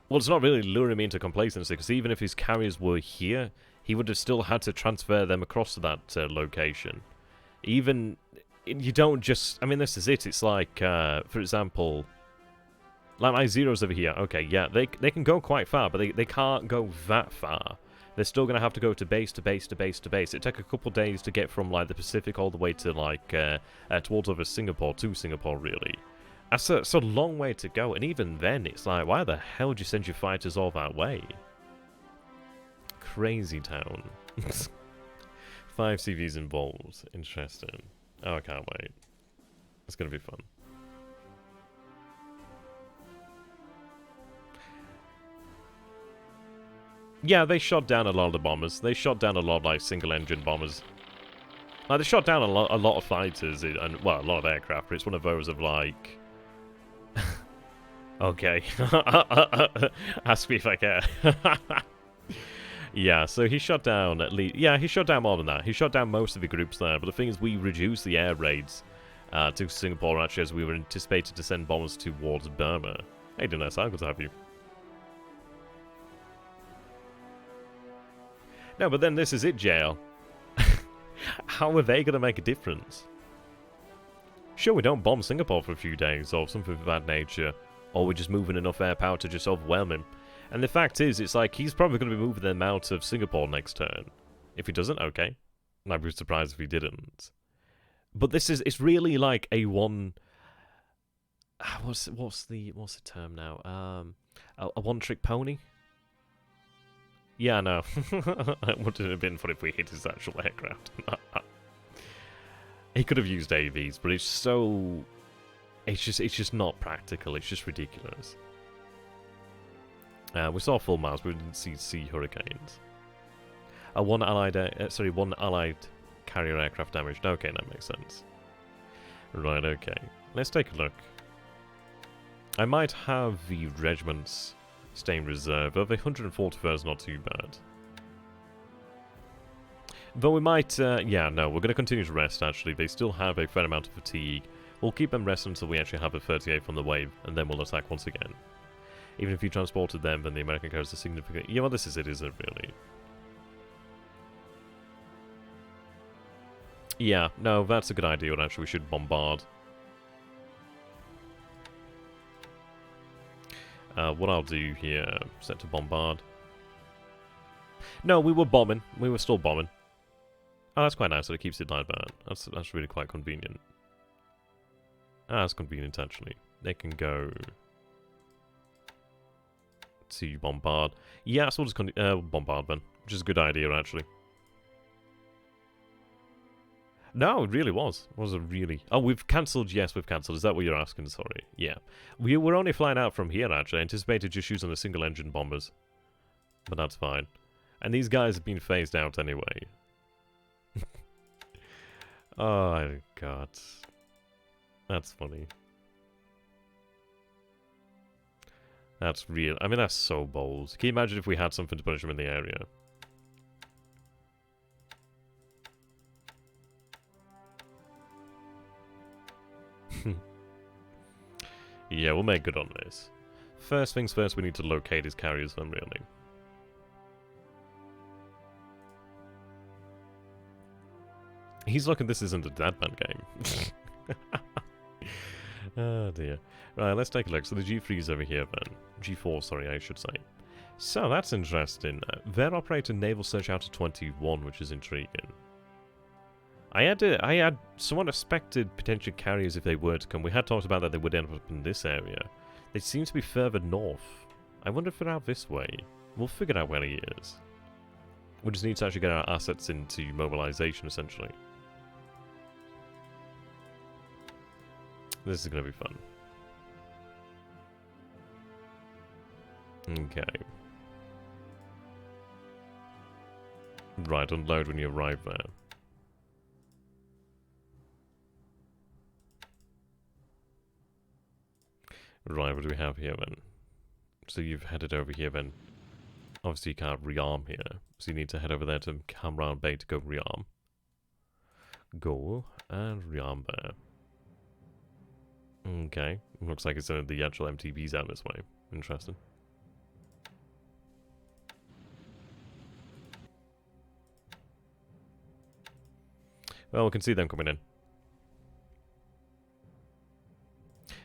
Well, it's not really luring me into complacency, because even if his carriers were here, he would have still had to transfer them across to that location. Even... You don't just... I mean, this is it. It's like, for example... Like my zeros over here. Okay, yeah, they can go quite far, but they can't go that far. They're still going to have to go to base, to base, to base, to base. It took a couple days to get from, like, the Pacific all the way to, like, towards over Singapore, to Singapore, really. That's a long way to go, and even then, it's like, why the hell would you send your fighters all that way? Crazy town. 5 CVs involved. Interesting. Oh, I can't wait. It's going to be fun. Yeah, they shot down a lot of the bombers. They shot down a lot of, like, single-engine bombers. Like, they shot down a lot of fighters, and, well, a lot of aircraft, but it's one of those of, like... okay. Ask me if I care. Yeah, so he shot down at least... Yeah, he shot down more than that. He shot down most of the groups there, but the thing is, we reduced the air raids to Singapore, actually, as we were anticipated to send bombers towards Burma. Hey, Dennis, I'm good to have you. No, but then this is it, jail. How are they going to make a difference? Sure, we don't bomb Singapore for a few days, or something of that nature. Or we're just moving enough air power to just overwhelm him. And the fact is, it's like, he's probably going to be moving them out of Singapore next turn. If he doesn't, okay. I'd be surprised if he didn't. But this is, it's really like a one... What's the term now? A one-trick pony? Yeah, no. It wouldn't have been fun if we hit his actual aircraft. He could have used AVs, but it's so... It's just not practical. It's just ridiculous. We saw full miles, but we didn't see hurricanes. One allied carrier aircraft damaged. Okay, that makes sense. Right, okay. Let's take a look. I might have the regiments stay in reserve. The 144 is not too bad. Though we might, yeah, no, we're going to continue to rest, actually. They still have a fair amount of fatigue. We'll keep them resting until we actually have a 38 from the wave, and then we'll attack once again. Even if you transported them, then the American carriers are significant. Yeah, well, this is it, isn't it, really? Yeah, no, that's a good idea, and actually we should bombard. What I'll do here, set to bombard. No, we were bombing. We were still bombing. Oh, that's quite nice that it keeps it like that. That's really quite convenient. Ah, that's convenient, actually. They can go to bombard. Yeah, so we'll just bombard then, which is a good idea, actually. No, it really was. It was a really... Oh, we've cancelled. Yes, we've cancelled. Is that what you're asking? Sorry. Yeah. We were only flying out from here, actually. I anticipated just using the single-engine bombers. But that's fine. And these guys have been phased out anyway. Oh, God. That's funny. That's real. I mean, that's so bold. Can you imagine if we had something to punish them in the area? Yeah, we'll make good on this. First things first, we need to locate his carriers then, really. He's looking, this isn't a Deadman game. Oh dear. Right, let's take a look. So the G3 is over here then. G4, sorry, I should say. So, that's interesting. They're operating naval search out of 21, which is intriguing. I had somewhat expected potential carriers if they were to come. We had talked about that they would end up in this area. They seem to be further north. I wonder if they're out this way. We'll figure out where he is. We just need to actually get our assets into mobilization, essentially. This is going to be fun. Okay. Right, unload when you arrive there. Right, what do we have here then? So you've headed over here then. Obviously you can't rearm here. So you need to head over there to Camround Bay to go rearm. Go and rearm there. Okay. Looks like it's the actual MTB's out this way. Interesting. Well, we can see them coming in.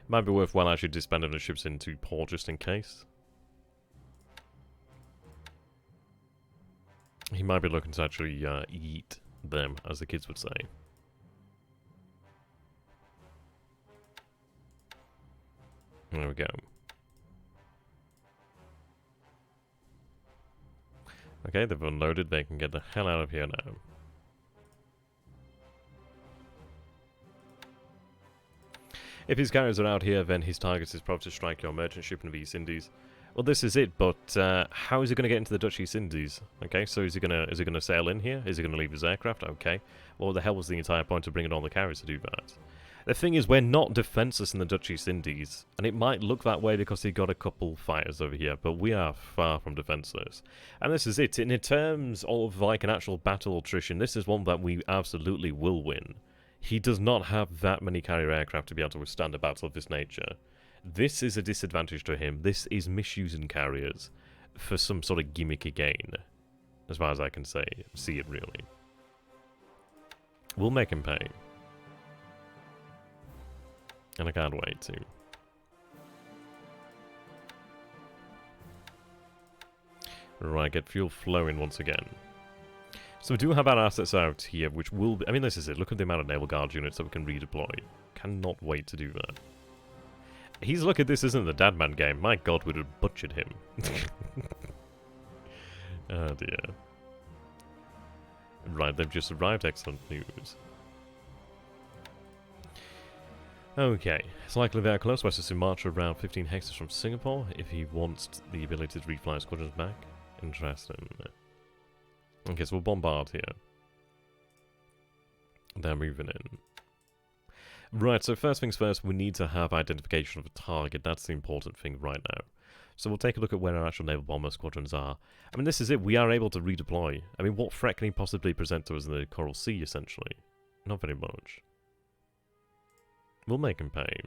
Might be worthwhile actually disbanding the ships into port just in case. He might be looking to actually eat them, as the kids would say. There we go. Okay, they've unloaded. They can get the hell out of here now. If his carriers are out here, then his target is probably to strike your merchant ship in the East Indies. Well, this is it, but how is he going to get into the Dutch East Indies? Okay, so is he gonna sail in here? Is he going to leave his aircraft? Okay. Well, the hell was the entire point of bringing on the carriers to do that? The thing is, we're not defenseless in the Dutch East Indies, and it might look that way because he got a couple fighters over here, but we are far from defenseless. And this is it. In terms of like an actual battle attrition, this is one that we absolutely will win. He does not have that many carrier aircraft to be able to withstand a battle of this nature. This is a disadvantage to him. This is misusing carriers for some sort of gimmicky gain, as far as I can see it really. We'll make him pay. And I can't wait to. Right, get fuel flowing once again. So we do have our assets out here, which will be... I mean, this is it. Look at the amount of naval guard units that we can redeploy. Cannot wait to do that. He's look at this isn't the Dadman game. My god, we'd have butchered him. Oh dear. Right, they've just arrived. Excellent news. Okay, it's likely they're close. West of Sumatra, around 15 hectares from Singapore, if he wants the ability to refly squadrons back. Interesting. Okay, so we'll bombard here. They're moving in. Right, so first things first, we need to have identification of a target. That's the important thing right now. So we'll take a look at where our actual naval bomber squadrons are. I mean, this is it. We are able to redeploy. I mean, what threat can he possibly present to us in the Coral Sea, essentially? Not very much. We'll make him pay.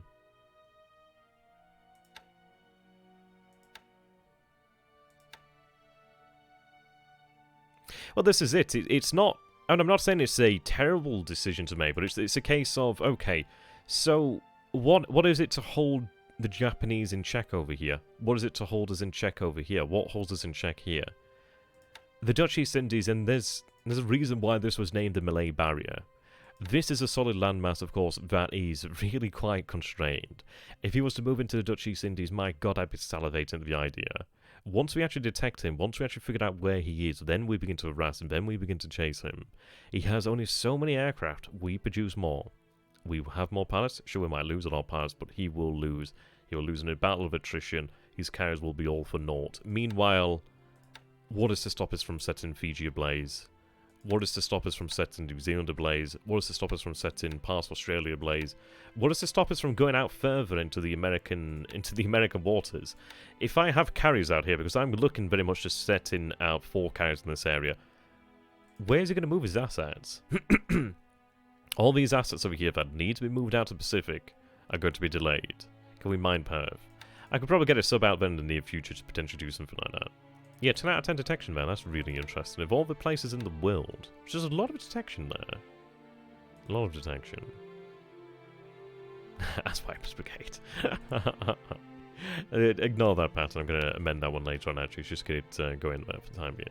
Well, this is it. It's not... And I'm not saying it's a terrible decision to make, but it's a case of, okay, so what is it to hold the Japanese in check over here? What is it to hold us in check over here? What holds us in check here? The Dutch East Indies, and there's a reason why this was named the Malay Barrier. This is a solid landmass, of course, that is really quite constrained. If he was to move into the Dutch East Indies, my god, I'd be salivating at the idea. Once we actually detect him, once we actually figure out where he is, then we begin to harass him, then we begin to chase him. He has only so many aircraft, we produce more. We have more pilots, sure we might lose a lot of pilots, but he will lose. He will lose in a battle of attrition, his carriers will be all for naught. Meanwhile, what is to stop us from setting Fiji ablaze? What is to stop us from setting New Zealand ablaze? What is to stop us from setting parts of Australia ablaze? What is to stop us from going out further into the American waters? If I have carriers out here, because I'm looking very much to setting out 4 carriers in this area, where is he going to move his assets? All these assets over here that need to be moved out to the Pacific are going to be delayed. Can we mine perv? I could probably get a sub out there in the near future to potentially do something like that. Yeah, 10 out of 10 detection, man. That's really interesting. Of all the places in the world, there's a lot of detection there. A lot of detection. As Viper's Brigade. Ignore that pattern. I'm going to amend that one later on, actually. Just get it going there for the time being.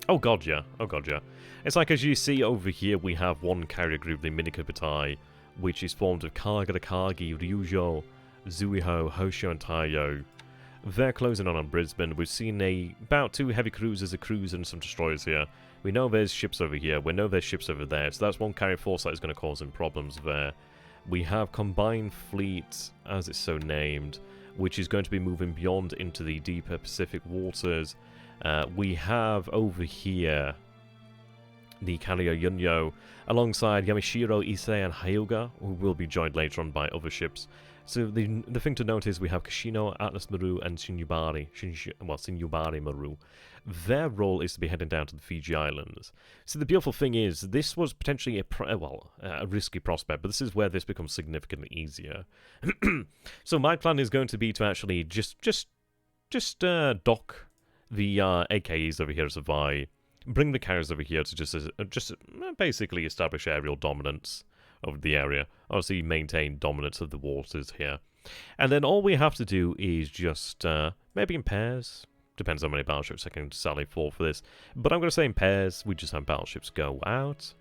Oh god, yeah. Oh god, yeah. It's like, as you see over here, we have one carrier group, the Minikabutai, which is formed of Kagarakagi, Ryujo, Zuiho, Hosho, and Taiyo. They're closing on Brisbane. We've seen about 2 heavy cruisers, a cruiser, and some destroyers here. We know there's ships over here. We know there's ships over there. So that's one carrier force that is going to cause him problems there. We have Combined Fleet, as it's so named, which is going to be moving beyond into the deeper Pacific waters. We have over here the carrier Yunyo, alongside Yamashiro, Issei, and Hyuga, who will be joined later on by other ships. So the thing to note is we have Kashino, Atlas Maru, and Sinyubari Maru. Their role is to be heading down to the Fiji Islands. So the beautiful thing is, this was potentially a risky prospect, but this is where this becomes significantly easier. So my plan is going to be to actually just dock the AKEs over here as a Vi, bring the carriers over here to just basically establish aerial dominance of the area. Obviously, maintain dominance of the waters here. And then all we have to do is just, maybe in pairs. Depends how many battleships I can sally for this. But I'm going to say in pairs, we just have battleships go out.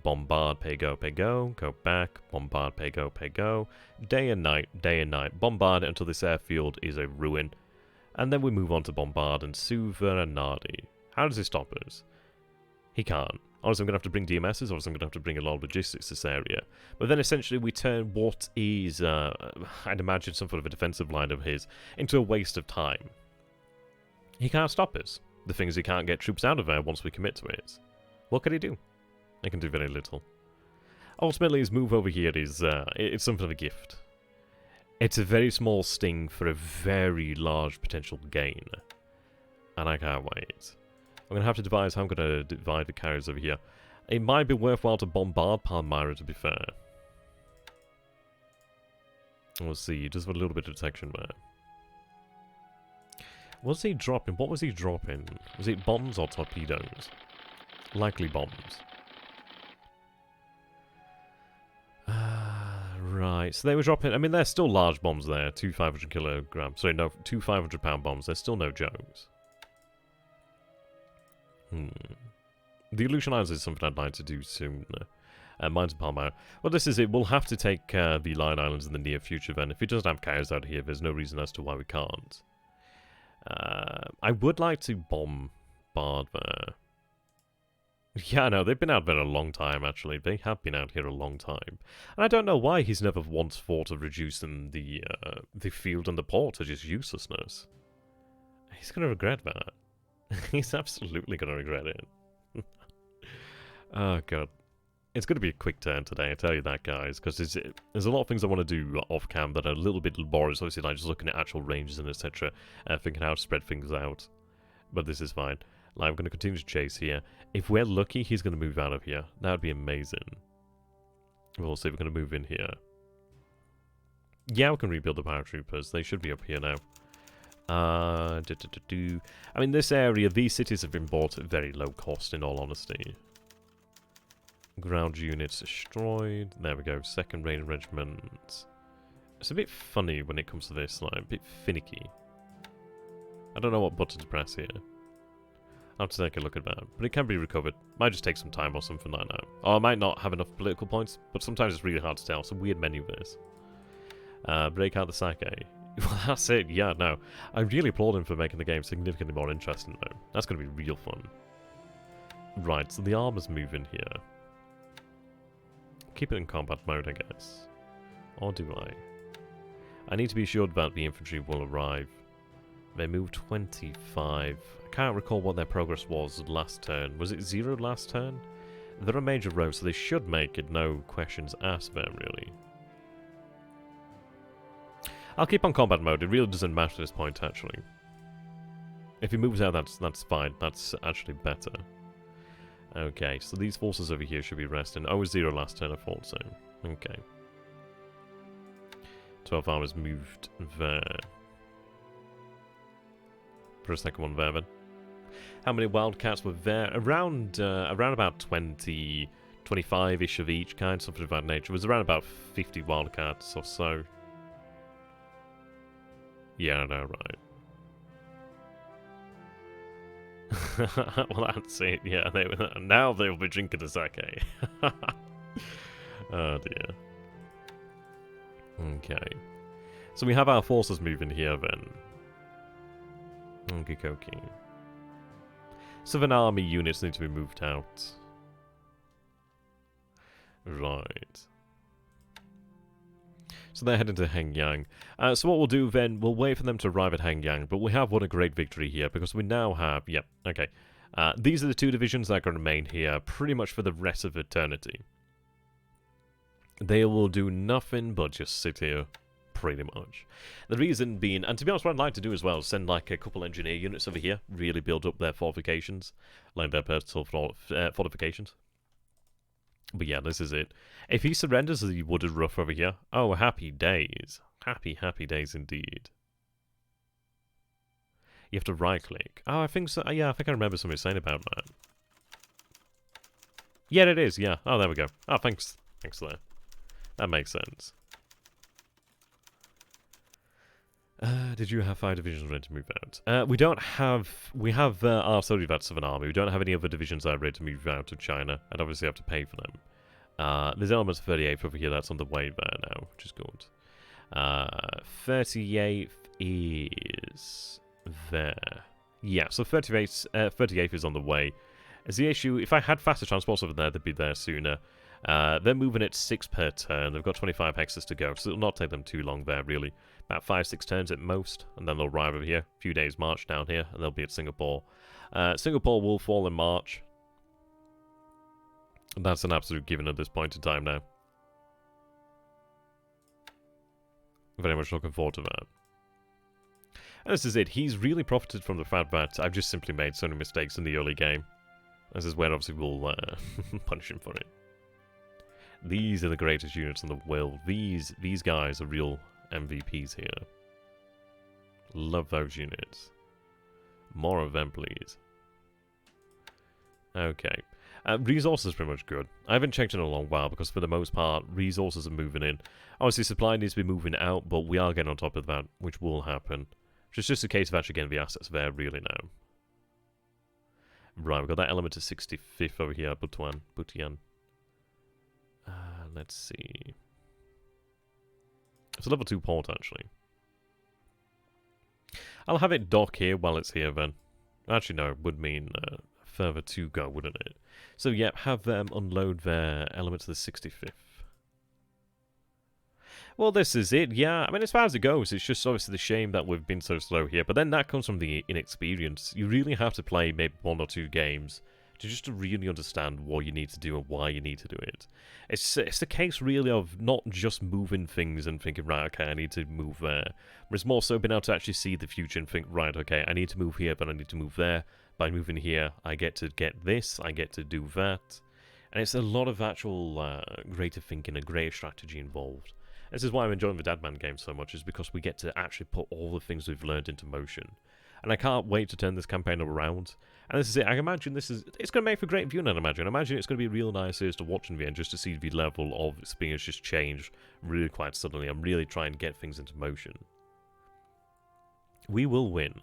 Bombard, pay, go, go back, bombard, pay, go. Day and night, bombard until this airfield is a ruin. And then we move on to bombard and Suva and Nardi. How does this stop us? He can't. Obviously, I'm going to have to bring DMSs, obviously I'm going to have to bring a lot of logistics to this area. But then essentially we turn what is, I'd imagine some sort of a defensive line of his, into a waste of time. He can't stop us. The thing is, he can't get troops out of there once we commit to it. What can he do? He can do very little. Ultimately, his move over here is, it's something of a gift. It's a very small sting for a very large potential gain. And I can't wait. I'm going to have to devise how I'm going to divide the carriers over here. It might be worthwhile to bombard Palmyra, to be fair. We'll see, just for a little bit of detection there. Was he dropping? What was he dropping? Was it bombs or torpedoes? Likely bombs. Right, so they were dropping... I mean, they're still large bombs there. 2 500 kilograms. Sorry, no, 2 500-pound bombs. They're still no jokes. The Aleutian Islands is something I'd like to do soon. Mines and Palmyra. Well, this is it. We'll have to take the Lion Islands in the near future then. If he doesn't have carriers out here, there's no reason as to why we can't. I would like to bombard there. Yeah, no, they've been out there a long time, actually. They have been out here a long time. And I don't know why he's never once thought of reducing the field and the port to just uselessness. He's going to regret that. He's absolutely going to regret it. Oh, God. It's going to be a quick turn today, I tell you that, guys, because there's a lot of things I want to do off-cam that are a little bit laborious, obviously, like just looking at actual ranges and etc., thinking how to spread things out. But this is fine. Like, I'm going to continue to chase here. If we're lucky, he's going to move out of here. That would be amazing. We'll see if we're going to move in here. Yeah, we can rebuild the paratroopers. They should be up here now. I mean, this area, these cities have been bought at very low cost, in all honesty. Ground units destroyed. There we go. Second Rain Regiment. It's a bit funny when it comes to this, like, a bit finicky. I don't know what button to press here. I'll have to take a look at that. But it can be recovered. Might just take some time or something like that. Or I might not have enough political points, but sometimes it's really hard to tell. It's a weird menu this. Break out the sake. Well, that's it. Yeah, no. I really applaud him for making the game significantly more interesting, though. That's going to be real fun. Right, so the armor's moving here. Keep it in combat mode, I guess. Or do I? I need to be assured that the infantry will arrive. They moved 25. I can't recall what their progress was last turn. Was it 0 last turn? They're a major road, so they should make it no questions asked there, really. I'll keep on combat mode. It really doesn't matter at this point, actually. If he moves out, that's fine. That's actually better. Okay, so these forces over here should be resting. Oh, it was 0 last turn, I thought so. Okay. 12 hours moved there. For a second one there, then. How many wildcats were there? Around about 20, 25-ish of each kind, something of that nature. It was around about 50 wildcats or so. Yeah, I know, right. Well, that's it. Yeah, now they'll be drinking the sake. Oh dear. Okay. So we have our forces moving here then. Okie-dokie. Southern Army units need to be moved out. Right. So they're heading to Hengyang. So what we'll do then, we'll wait for them to arrive at Hengyang, but we have won a great victory here, because we now have, yep, okay. These are the 2 divisions that are going to remain here pretty much for the rest of eternity. They will do nothing but just sit here, pretty much. The reason being, and to be honest, what I'd like to do as well is send like a couple engineer units over here, really build up their fortifications, like their personal fortifications. But yeah, this is it. If he surrenders as he would at Rough over here, oh, happy days. Happy, happy days indeed. You have to right-click. Oh, I think so. Yeah, I think I remember somebody saying about that. Yeah, it is, yeah. Oh, there we go. Oh, thanks. Thanks for that. That makes sense. Did you have 5 divisions ready to move out? We don't have... We have our Soviet of an army. We don't have any other divisions that are ready to move out of China. I'd obviously have to pay for them. There's elements of 38th over here that's on the way there now, which is good. 38th is there. Yeah, so 38th is on the way. As the issue, if I had faster transports over there, they'd be there sooner. They're moving at 6 per turn. They've got 25 hexes to go, so it'll not take them too long there, really. About 5-6 turns at most, and then they'll arrive over here. A few days march down here, and they'll be at Singapore. Singapore will fall in March. That's an absolute given at this point in time now. Very much looking forward to that. And this is it. He's really profited from the fact that I've just simply made so many mistakes in the early game. This is where obviously we'll punish him for it. These are the greatest units in the world. These guys are real MVPs here. Love those units. More of them, please. Okay. Resources is pretty much good. I haven't checked in a long while because for the most part, resources are moving in. Obviously, supply needs to be moving out, but we are getting on top of that, which will happen. It's just a case of actually getting the assets there really now. Right, we've got that element of 65th over here, Butian. Let's see. It's a level 2 port, actually. I'll have it dock here while it's here, then. Actually, no, it would mean further to go, wouldn't it? So, yep, have them unload their elements of the 65th. Well, this is it, yeah. I mean, as far as it goes, it's just obviously the shame that we've been so slow here. But then that comes from the inexperience. You really have to play maybe 1 or 2 games to really understand what you need to do and why you need to do it. It's the case, really, of not just moving things and thinking, right, okay, I need to move there. But it's more so being able to actually see the future and think, right, okay, I need to move here, but I need to move there. By moving here, I get to get this, I get to do that. And it's a lot of actual greater thinking and greater strategy involved. This is why I'm enjoying the Deadman game so much, is because we get to actually put all the things we've learned into motion. And I can't wait to turn this campaign around. And this is it. I imagine it's going to make for great viewing, I imagine. I imagine it's going to be real nice to watch in the end, just to see the level of experience just change really quite suddenly. I'm really trying to get things into motion. We will win.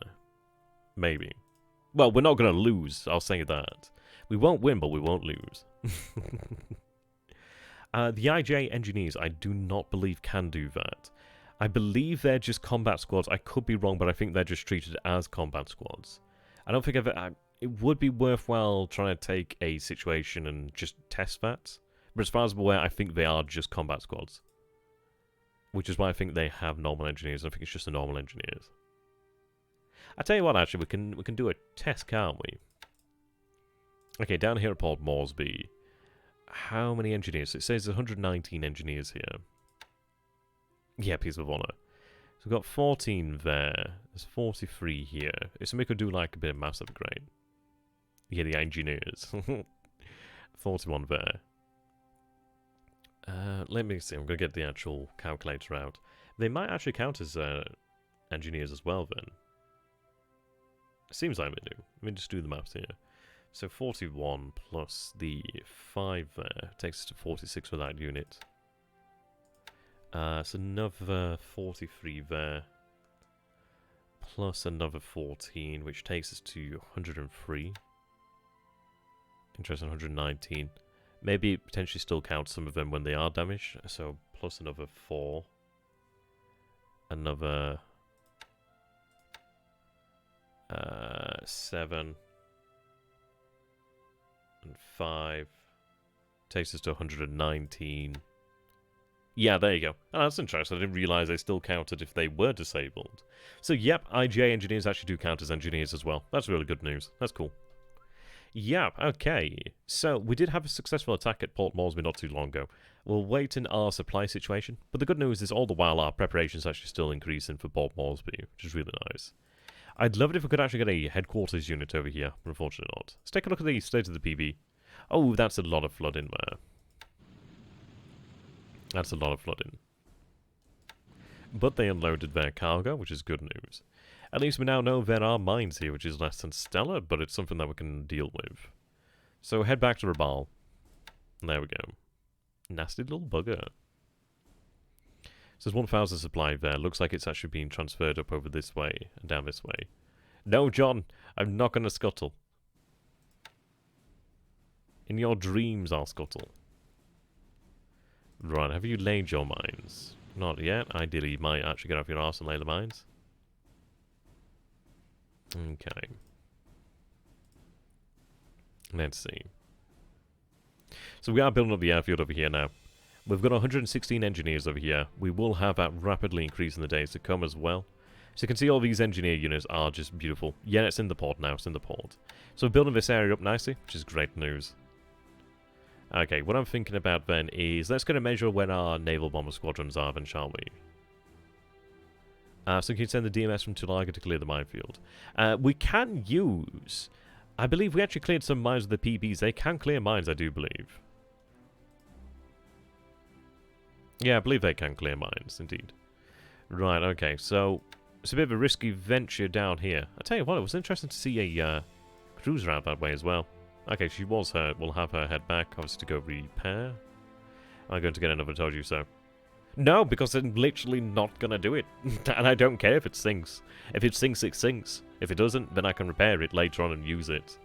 Maybe. Well, we're not going to lose, I'll say that. We won't win, but we won't lose. The IJ engineers, I do not believe can do that. I believe they're just combat squads. I could be wrong, but I think they're just treated as combat squads. I don't think it would be worthwhile trying to take a situation and just test that. But as far as I'm aware, I think they are just combat squads. Which is why I think they have normal engineers. I think it's just the normal engineers. I tell you what, actually, we can do a test, can't we? Okay, down here at Port Moresby. How many engineers? It says 119 engineers here. Yeah, piece of honor. So we've got 14 there. There's 43 here. So we could do like a bit of mass upgrade. Yeah, the engineers. 41 there. Let me see. I'm going to get the actual calculator out. They might actually count as engineers as well then. Seems like they do. Let me just do the maths here. So 41 plus the 5 there takes us to 46 for that unit. So another 43 there. Plus another 14, which takes us to 103. Interesting, 119. Maybe it potentially still counts some of them when they are damaged. So plus another 4. Another 7. And 5 takes us to 119. Yeah, there you go. Oh, that's interesting. I didn't realise they still counted if they were disabled. So, yep, IGA engineers actually do count as engineers as well. That's really good news. That's cool. Yep, okay. So, we did have a successful attack at Port Moresby not too long ago. We'll wait in our supply situation. But the good news is all the while our preparations actually still increasing for Port Moresby, which is really nice. I'd love it if we could actually get a headquarters unit over here, but unfortunately not. Let's take a look at the state of the PB. Oh, that's a lot of flooding there. That's a lot of flooding. But they unloaded their cargo, which is good news. At least we now know there are mines here, which is less than stellar, but it's something that we can deal with. So head back to Rabal. There we go. Nasty little bugger. So there's 1,000 supply there. Looks like it's actually being transferred up over this way and down this way. No, John, I'm not going to scuttle. In your dreams, I'll scuttle. Right, have you laid your mines? Not yet. Ideally, you might actually get off your arse and lay the mines. Okay. Let's see. So we are building up the airfield over here now. We've got 116 engineers over here. We will have that rapidly increase in the days to come as well. So you can see all these engineer units are just beautiful. Yeah, it's in the port now. It's in the port. So we're building this area up nicely, which is great news. Okay, what I'm thinking about then is let's go and measure where our naval bomber squadrons are then, shall we? So you can send the DMS from Tulaga to clear the minefield. We can use... I believe we actually cleared some mines with the PBs. They can clear mines, I do believe. Yeah, I believe they can clear mines, indeed. Right, okay, so it's a bit of a risky venture down here. I tell you what, it was interesting to see a cruiser out that way as well. Okay, she was hurt. We'll have her head back, obviously, to go repair. I'm going to get another told you so. No, because I'm literally not going to do it. And I don't care if it sinks. If it sinks, it sinks. If it doesn't, then I can repair it later on and use it.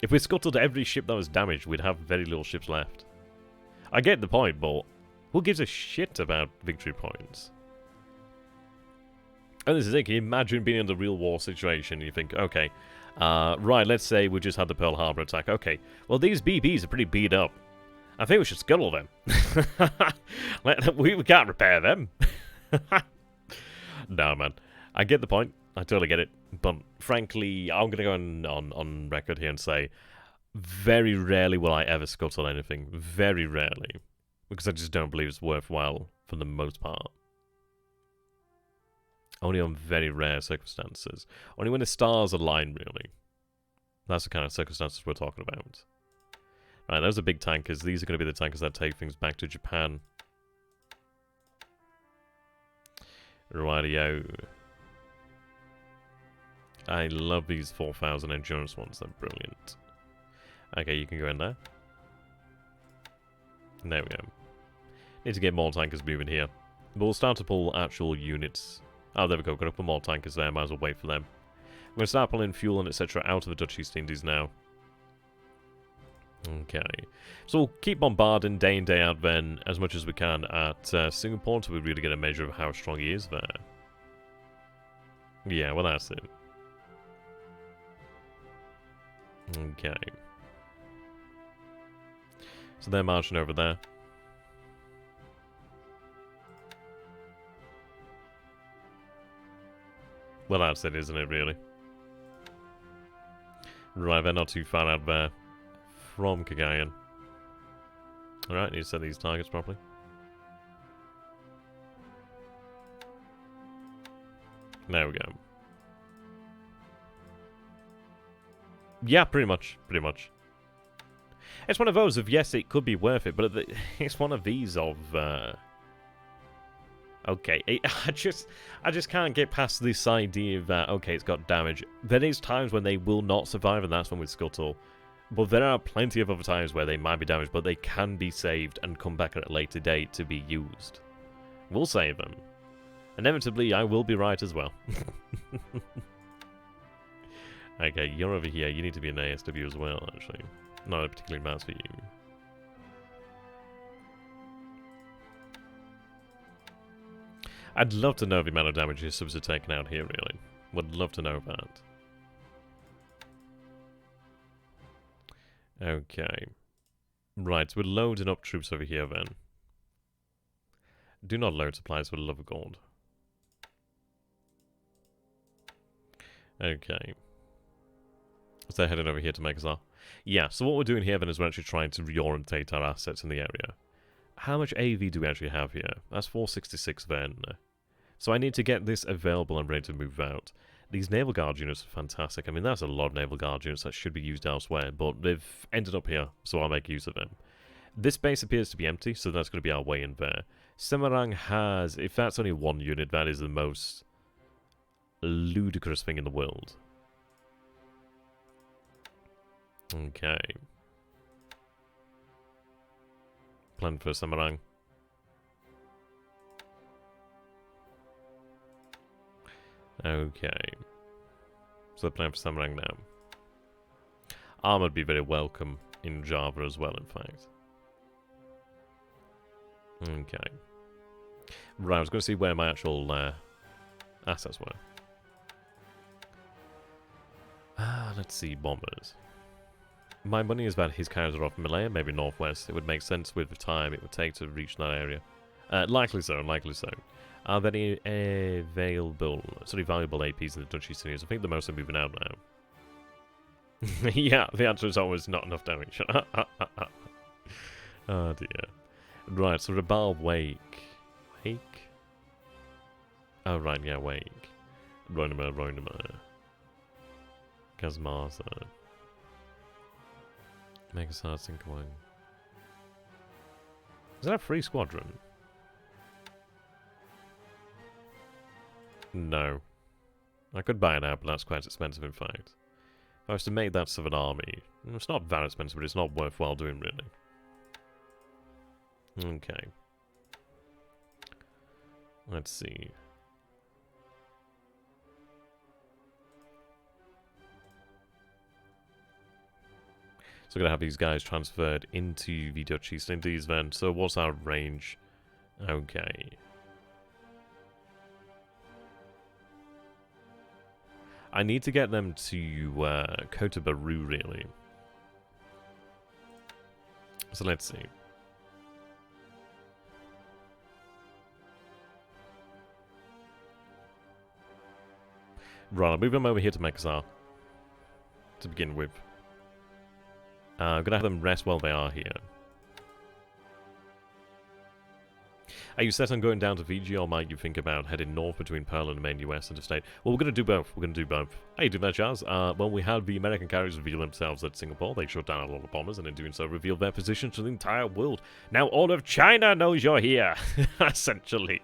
If we scuttled every ship that was damaged, we'd have very little ships left. I get the point, but who gives a shit about victory points? And this is it. Can you imagine being in the real war situation and you think, okay, right, let's say we just had the Pearl Harbor attack. Okay, well, these BBs are pretty beat up. I think we should scuttle them. we can't repair them. No, man. I get the point. I totally get it. But frankly, I'm going to go on record here and say very rarely will I ever scuttle anything. Very rarely. Because I just don't believe it's worthwhile for the most part. Only on very rare circumstances. Only when the stars align, really. That's the kind of circumstances we're talking about. Right, those are big tankers. These are going to be the tankers that take things back to Japan. Rightio. I love these 4,000 endurance ones. They're brilliant. Okay, you can go in there. There we go. Need to get more tankers moving here. But we'll start to pull actual units. Oh, there we go. Got to put more tankers there. Might as well wait for them. We're going to start pulling fuel and etc. out of the Dutch East Indies now. Okay. So we'll keep bombarding day in, day out then, as much as we can at Singapore until we really get a measure of how strong he is there. Yeah, well, that's it. Okay. So they're marching over there. Well, that's it, isn't it, really? Right, they're not too far out there from Kagayan. Alright, need to set these targets properly. There we go. Yeah, pretty much. Pretty much. It's one of those of, yes, it could be worth it, but it's one of these of, okay, I just can't get past this idea that, okay, it's got damage. There is times when they will not survive, and that's when we scuttle. But there are plenty of other times where they might be damaged, but they can be saved and come back at a later date to be used. We'll save them. Inevitably, I will be right as well. Okay, you're over here. You need to be an ASW as well, actually. Not a particularly mass for you. I'd love to know the amount of damage his subs are taking out here, really. Would love to know that. Okay. Right, so we're loading up troops over here then. Do not load supplies for the love of gold. Okay. So they're heading over here to make us our... Yeah, so what we're doing here then is we're actually trying to reorientate our assets in the area. How much AV do we actually have here? That's 466 then. So I need to get this available and ready to move out. These Naval Guard units are fantastic. I mean, that's a lot of Naval Guard units that should be used elsewhere, but they've ended up here, so I'll make use of them. This base appears to be empty, so that's going to be our way in there. Semarang has, if that's only one unit, that is the most ludicrous thing in the world. Okay. Plan for Semarang. Okay. So they're playing for some rank now. Armor would be very welcome in Java as well, in fact. Okay. Right, I was going to see where my actual assets were. Let's see, bombers. My money is about his carriers are off Malaya, maybe northwest. It would make sense with the time it would take to reach that area. Likely so, likely so. Are there any valuable APs in the Dutch Eastern Union? I think the most are moving out now. Yeah, the answer is always not enough damage. Oh dear. Right, so Rabal Wake. Wake? Oh right, yeah, Wake. Roinimer. Kazmaza. Megasar Sinkwang. Is that a free squadron? No. I could buy it out, but that's quite expensive in fact. If I was to make that of an army, it's not that expensive, but it's not worthwhile doing really. Okay. Let's see. So we're going to have these guys transferred into the Dutch East Indies then. So what's our range? Okay. I need to get them to Kota Baru, really. So let's see. Right, I'll move them over here to Mekazar. To begin with. I'm going to have them rest while they are here. Are you set on going down to Fiji, or might you think about heading north between Pearl and the main US interstate? Well, we're going to do both. We're going to do both. How you doing there, Chaz? Well, we had the American carriers reveal themselves at Singapore. They shot down a lot of bombers, and in doing so, revealed their position to the entire world. Now all of China knows you're here, essentially.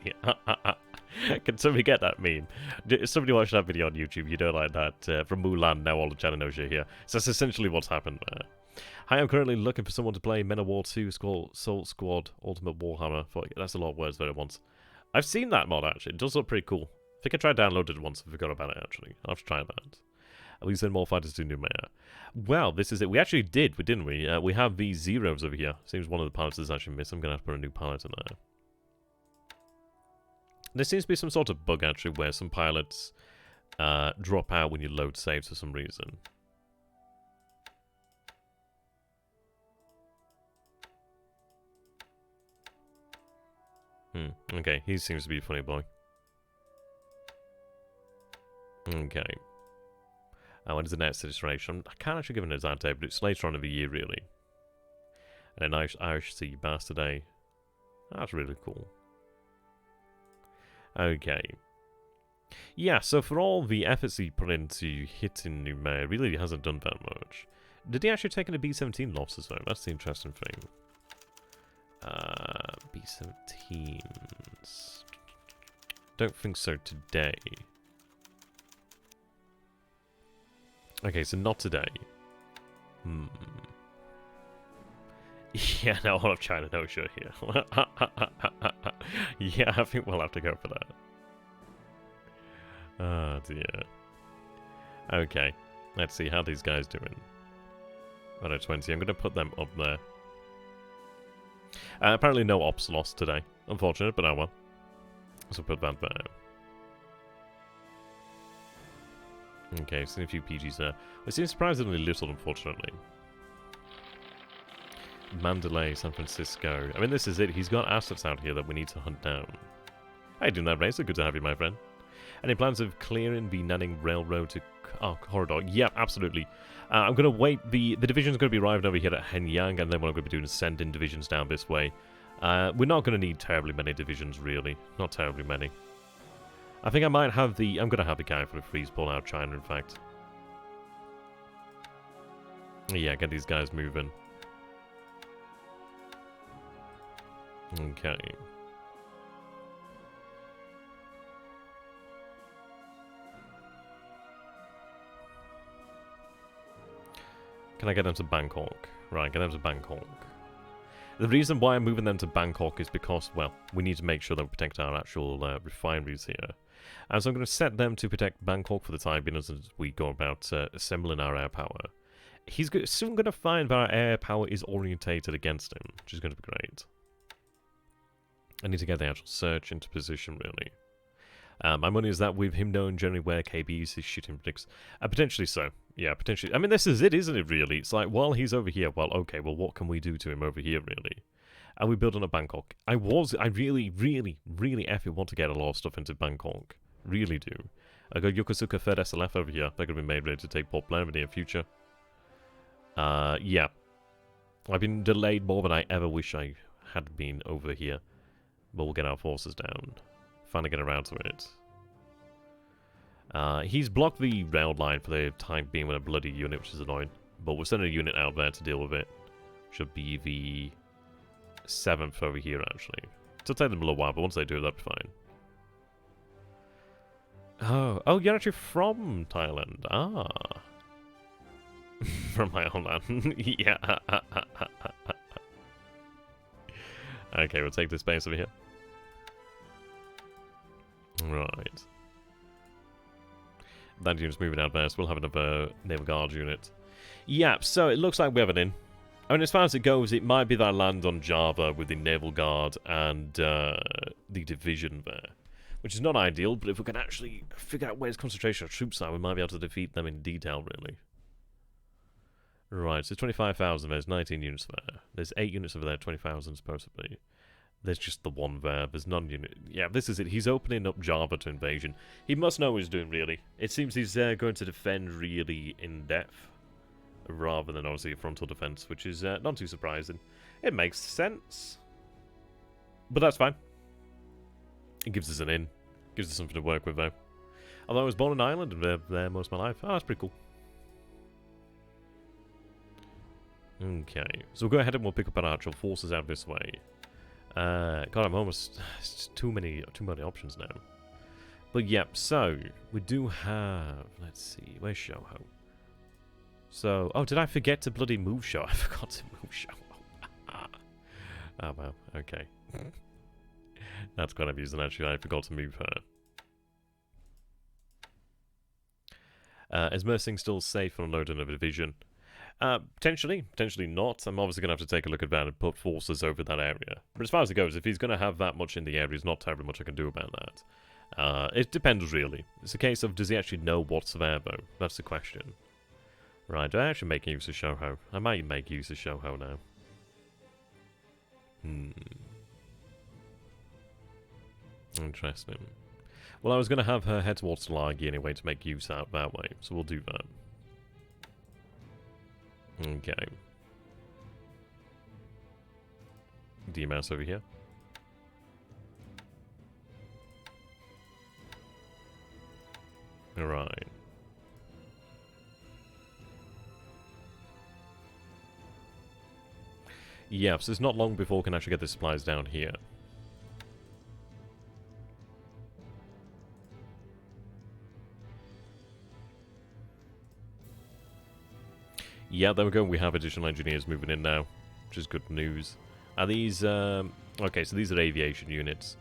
Can somebody get that meme? Somebody watched that video on YouTube, you know, like that, from Mulan, now all of China knows you're here. So that's essentially what's happened there. Hi, I'm currently looking for someone to play Men of War 2 Soul Squad Ultimate Warhammer. That's a lot of words there at once. I've seen that mod, actually. It does look pretty cool. I think I tried downloading it once and forgot about it, actually. I'll have to try that. At least then more fighters do Numea. Well, this is it. We actually did, didn't we? We have these zeros over here. Seems one of the pilots is actually missing. I'm going to have to put a new pilot in there. There seems to be some sort of bug, actually, where some pilots drop out when you load saves for some reason. Okay, he seems to be a funny boy. Okay. When is the next registration? I can't actually give an exact date, but it's later on in the year, really. And a nice Irish Sea Bass today. That's really cool. Okay. Yeah, so for all the efforts he put into hitting Numea, really hasn't done that much. Did he actually take in a B-17 losses, though? That's the interesting thing. B-17s. Don't think so today. Okay, so not today. Yeah, now all of China knows you're here. Yeah, I think we'll have to go for that. Oh dear. Okay, let's see how these guys doing. 120, I'm going to put them up there. Apparently no ops lost today. Unfortunate, but oh well. So put that there. Okay, seen a few PGs there. It seems surprisingly little, unfortunately. Mandalay, San Francisco. I mean, this is it. He's got assets out here that we need to hunt down. How you doing there, Racer? Good to have you, my friend. Any plans of clearing the Nanning Railroad to... Oh, corridor. Yeah, absolutely. I'm going to wait. The division's going to be arriving over here at Henyang, and then what I'm going to be doing is sending divisions down this way. We're not going to need terribly many divisions, really. Not terribly many. I think I might have the... I'm going to have the guy for the freeze pull out China, in fact. Yeah, get these guys moving. Okay. Can I get them to Bangkok? Right, get them to Bangkok. The reason why I'm moving them to Bangkok is because, well, we need to make sure that we protect our actual refineries here. And so I'm going to set them to protect Bangkok for the time being as we go about assembling our air power. He's soon going to find that our air power is orientated against him, which is going to be great. I need to get the actual search into position, really. My money is that with him knowing generally where KB is, his shooting predicts. Potentially so. Yeah, potentially. I mean, this is it, isn't it, really? It's like, while he's over here, well, okay, well, what can we do to him over here, really? And we build on a Bangkok. I really, really, really effing want to get a lot of stuff into Bangkok. Really do. I got Yokosuka 3rd SLF over here. They're going to be made ready to take Port Blair in the near future. Yeah. I've been delayed more than I ever wish I had been over here. But we'll get our forces down. Finally get around to it. He's blocked the rail line for the time being with a bloody unit, which is annoying. But we're sending a unit out there to deal with it. Should be the 7th over here, actually. It'll take them a little while, but once they do, that'll be fine. Oh, you're actually from Thailand. Ah. From my homeland. Yeah. Okay, we'll take this base over here. Right. That unit's moving out there, so we'll have another Naval Guard unit. Yeah, so it looks like we have an in. I mean, as far as it goes, it might be that I land on Java with the Naval Guard and the division there. Which is not ideal, but if we can actually figure out where his concentration of troops are, we might be able to defeat them in detail, really. Right, so 25,000, there's 19 units there. There's 8 units over there, 20,000 supposedly. There's just the one there, there's none unit. Yeah, this is it, he's opening up Java to invasion. He must know what he's doing, really. It seems he's going to defend really in depth, rather than obviously a frontal defense, which is not too surprising. It makes sense. But that's fine. It gives us an in. Gives us something to work with, though. Although I was born in Ireland and lived there most of my life. Oh, that's pretty cool. Okay, so we'll go ahead and we'll pick up our actual forces out this way. God, I'm almost... It's just too many options now. But yep, so we do have... Let's see, where's Shoho? So, oh, did I forget to bloody move Shoho? I forgot to move Shoho. Oh, well, okay. That's quite amusing, actually. I forgot to move her. Is Mersing still safe on unloading a division? Potentially. Potentially not. I'm obviously going to have to take a look at that and put forces over that area. But as far as it goes, if he's going to have that much in the area, there's not terribly much I can do about that. It depends, really. It's a case of, does he actually know what's there, though? That's the question. Right, do I actually make use of Shoho? I might make use of Shoho now. Interesting. Well, I was going to have her head towards Lagi anyway to make use out that way, so we'll do that. Okay. D-mouse over here. Alright. Yeah, so it's not long before we can actually get the supplies down here. Yeah, there we go. We have additional engineers moving in now, which is good news. Are these... okay, so these are aviation units.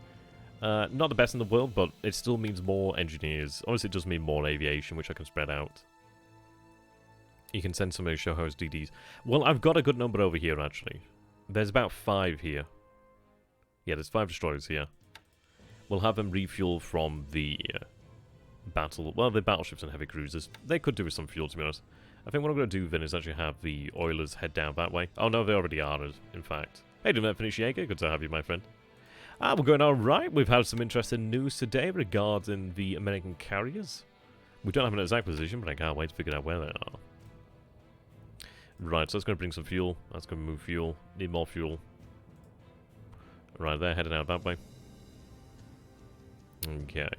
Not the best in the world, but it still means more engineers. Obviously, it does mean more aviation, which I can spread out. You can send some of Shoho's DDs. Well, I've got a good number over here, actually. There's about 5 here. Yeah, there's 5 destroyers here. We'll have them refuel from the battle... Well, the battleships and heavy cruisers. They could do with some fuel, to be honest. I think what I'm going to do then is actually have the oilers head down that way. Oh no, they already are, in fact. Hey, doing that, finish Heika? Good to have you, my friend. We're going alright. We've had some interesting news today regarding the American carriers. We don't have an exact position, but I can't wait to figure out where they are. Right, so that's going to bring some fuel. That's going to move fuel. Need more fuel. Right, they're heading out that way. Okay.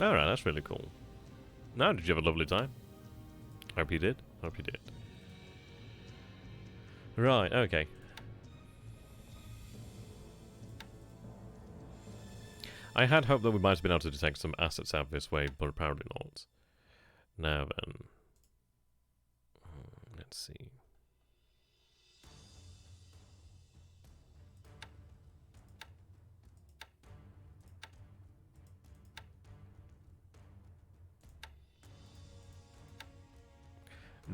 Alright, that's really cool. Now, did you have a lovely time? Hope you did. Hope you did. Right, okay. I had hoped that we might have been able to detect some assets out this way, but apparently not. Now then. Let's see.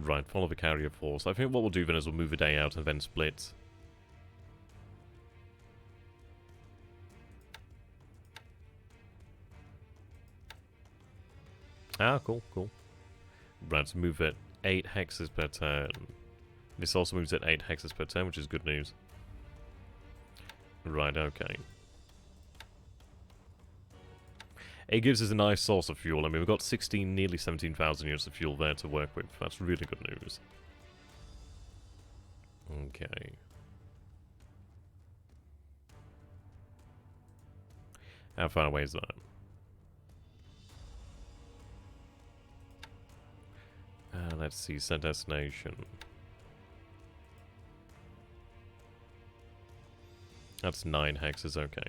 Right, follow the carrier force. I think what we'll do then is we'll move a day out and then split. Ah, cool, cool. Right, so move it 8 hexes per turn. This also moves at 8 hexes per turn, which is good news. Right, okay. It gives us a nice source of fuel. I mean, we've got 16, nearly 17,000 units of fuel there to work with. That's really good news. Okay. How far away is that? Let's see, set destination. That's 9 hexes, okay.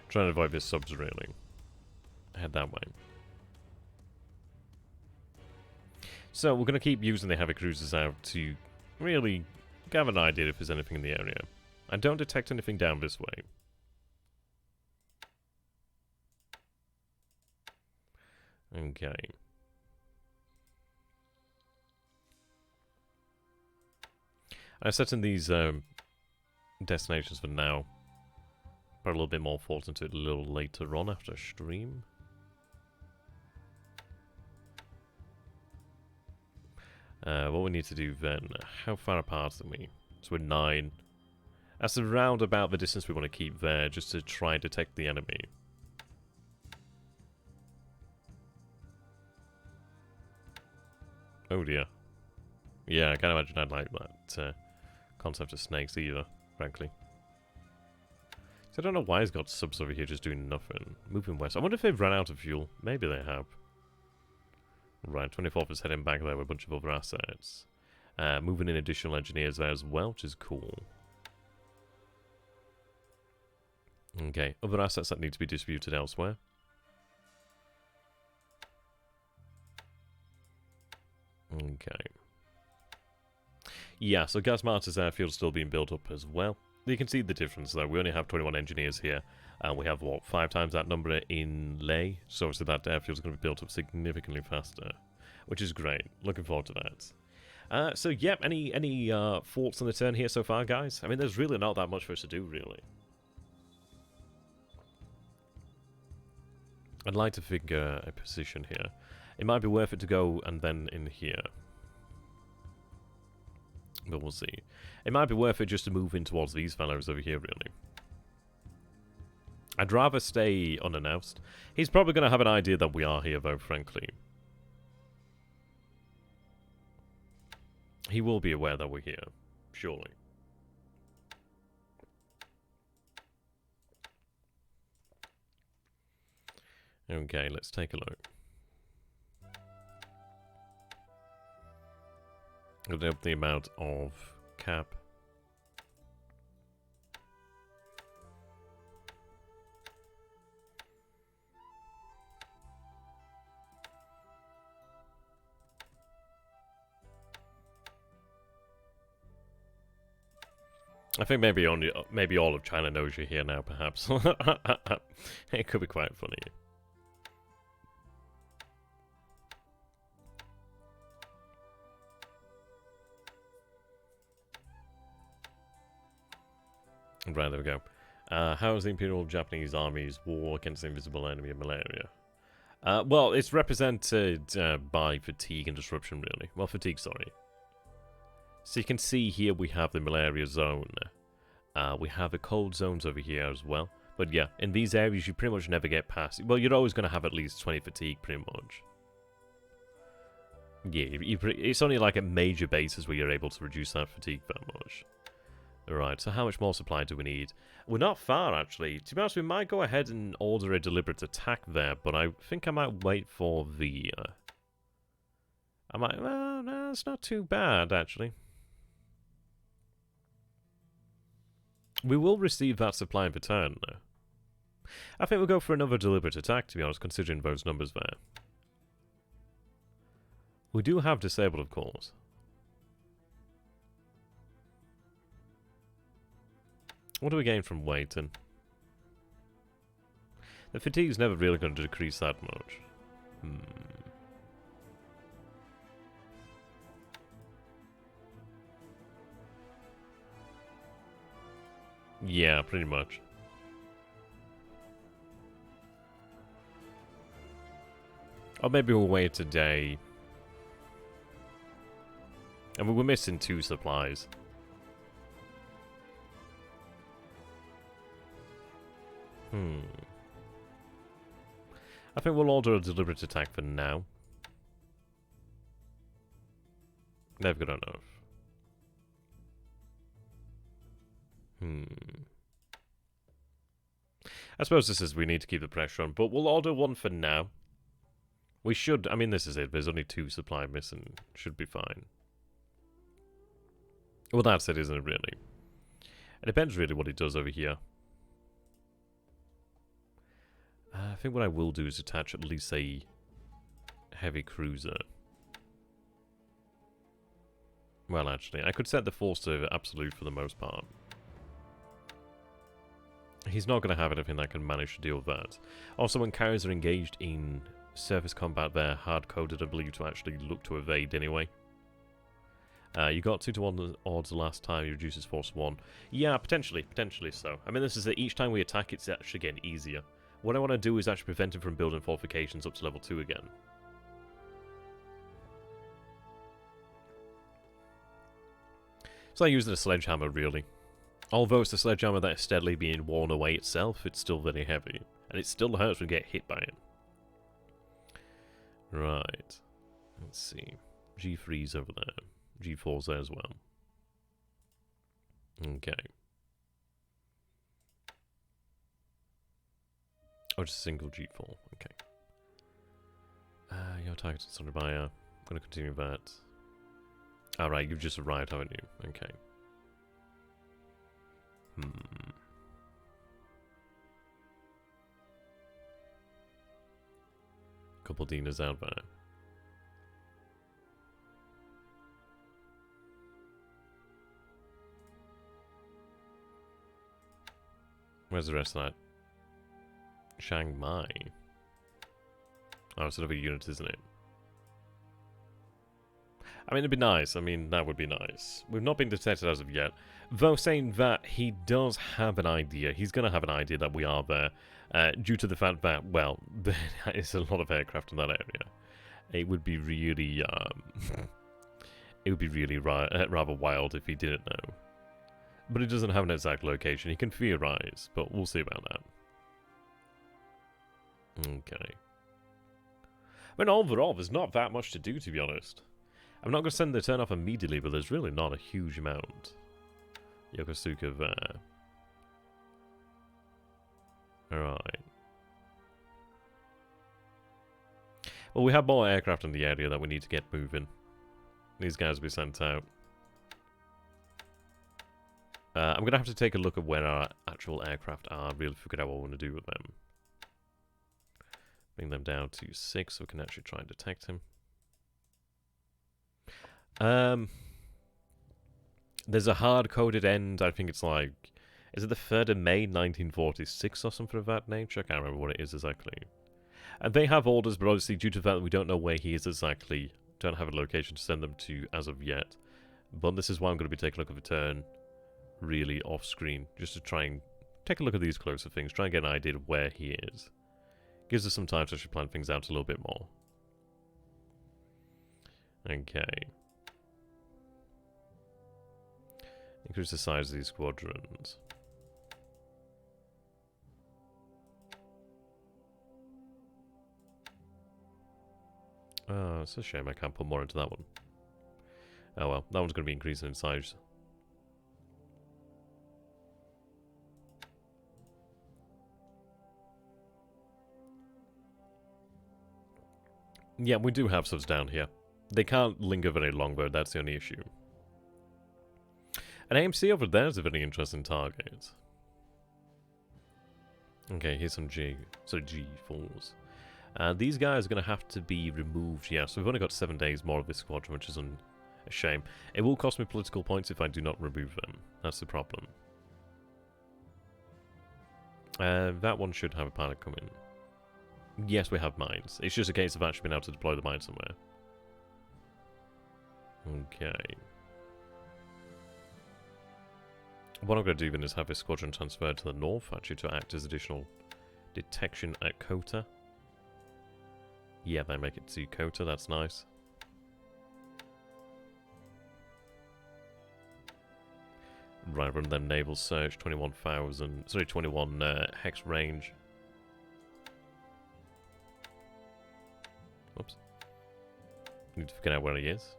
Trying to avoid this subs, really. Head that way. So, we're going to keep using the heavy cruisers out to really have an idea if there's anything in the area. I don't detect anything down this way. Okay. I set in these destinations for now. Put a little bit more thought into it a little later on after stream. What we need to do then, how far apart are we? So we're 9. That's around about the distance we want to keep there, just to try and detect the enemy. Oh dear. Yeah, I can't imagine I'd like that concept of snakes either, frankly. So I don't know why he's got subs over here just doing nothing. Moving west. I wonder if they've run out of fuel. Maybe they have. Right, 24th is heading back there with a bunch of other assets. Moving in additional engineers there as well, which is cool. Okay, other assets that need to be distributed elsewhere. Okay. Yeah, so Gas Martyr's airfield still being built up as well. You can see the difference though. We only have 21 engineers here. And we have, what, 5 times that number in Ley. So obviously that airfield is going to be built up significantly faster. Which is great. Looking forward to that. So, yeah, any thoughts on the turn here so far, guys? I mean, there's really not that much for us to do, really. I'd like to figure a position here. It might be worth it to go and then in here. But we'll see. It might be worth it just to move in towards these fellows over here, really. I'd rather stay unannounced. He's probably going to have an idea that we are here, though, frankly. He will be aware that we're here, surely. Okay, let's take a look. We'll up the amount of cap. I think maybe all of China knows you're here now, perhaps. It could be quite funny. Right, there we go. How is the Imperial Japanese Army's war against the invisible enemy of malaria? Well, it's represented by fatigue and disruption, really. Well, fatigue, sorry. So you can see here we have the malaria zone. We have the cold zones over here as well. But yeah, in these areas you pretty much never get past. Well, you're always going to have at least 20 fatigue, pretty much. Yeah, it's only like at major bases where you're able to reduce that fatigue that much. Alright, so how much more supply do we need? We're not far, actually. To be honest, we might go ahead and order a deliberate attack there, but I think I might wait for the... well, no, it's not too bad, actually. We will receive that supply in return, though. I think we'll go for another deliberate attack, to be honest, considering those numbers there. We do have disabled, of course. What do we gain from waiting? The fatigue's never really going to decrease that much. Yeah, pretty much. Or maybe we'll wait a day. And we were missing 2 supplies. I think we'll order a deliberate attack for now. Never got enough. I suppose this is we need to keep the pressure on, but we'll order one for now. We should, I mean this is it, there's only 2 supply missing, should be fine. Well that's it, isn't it really? It depends really what it does over here. I think what I will do is attach at least a heavy cruiser. Well actually, I could set the force to absolute for the most part. He's not going to have anything that can manage to deal with that. Also, when carriers are engaged in surface combat, they're hard-coded, I believe, to actually look to evade anyway. You got 2-to-1 odds the last time, he reduces force 1. Yeah, potentially so. I mean, this is that each time we attack, it's actually getting easier. What I want to do is actually prevent him from building fortifications up to level 2 again. It's like using a sledgehammer, really. Although it's a sledgehammer that is steadily being worn away itself, it's still very heavy. And it still hurts when you get hit by it. Right. Let's see. G3's over there. G4's there as well. Okay. Oh, just a single G4. Okay. Your target's surrounded by I'm going to continue that. Alright, you've just arrived, haven't you? Okay. Couple Dinas out there. Where's the rest of that? Chiang Mai. Oh, it's another unit, isn't it? I mean, it'd be nice. I mean, that would be nice. We've not been detected as of yet. Though saying that, he does have an idea. He's going to have an idea that we are there. Due to the fact that, well, there is a lot of aircraft in that area. It would be really, it would be really rather wild if he didn't know. But he doesn't have an exact location. He can theorize, but we'll see about that. Okay. I mean, overall, there's not that much to do, to be honest. I'm not going to send the turn off immediately, but there's really not a huge amount. Yokosuka there. Alright. Well, we have more aircraft in the area that we need to get moving. These guys will be sent out. I'm going to have to take a look at where our actual aircraft are, really figure out what we want to do with them. Bring them down to 6 so we can actually try and detect him. There's a hard-coded end, I think it's like... Is it the 3rd of May 1946 or something of that nature? I can't remember what it is exactly. And they have orders, but obviously due to the fact that we don't know where he is exactly, don't have a location to send them to as of yet. But this is why I'm going to be taking a look at the turn, really off-screen, just to try and take a look at these closer things, try and get an idea of where he is. Gives us some time to actually plan things out a little bit more. Okay. Increase the size of these squadrons. Oh, it's a shame I can't put more into that one. Oh well, that one's going to be increasing in size. Yeah, we do have subs down here. They can't linger very long though, that's the only issue. An AMC over there is a very interesting target. Okay, here's some G4s. These guys are going to have to be removed, yeah, so we've only got 7 days more of this squadron, which is a shame. It will cost me political points if I do not remove them. That's the problem. That one should have a pilot come in. Yes, we have mines. It's just a case of actually being able to deploy the mine somewhere. Okay. What I'm going to do then is have this squadron transferred to the north, actually to act as additional detection at Kota. Yeah, they make it to Kota, that's nice. Right, run them naval search, 21,000, sorry, 21 hex range. Oops. Need to figure out where he is.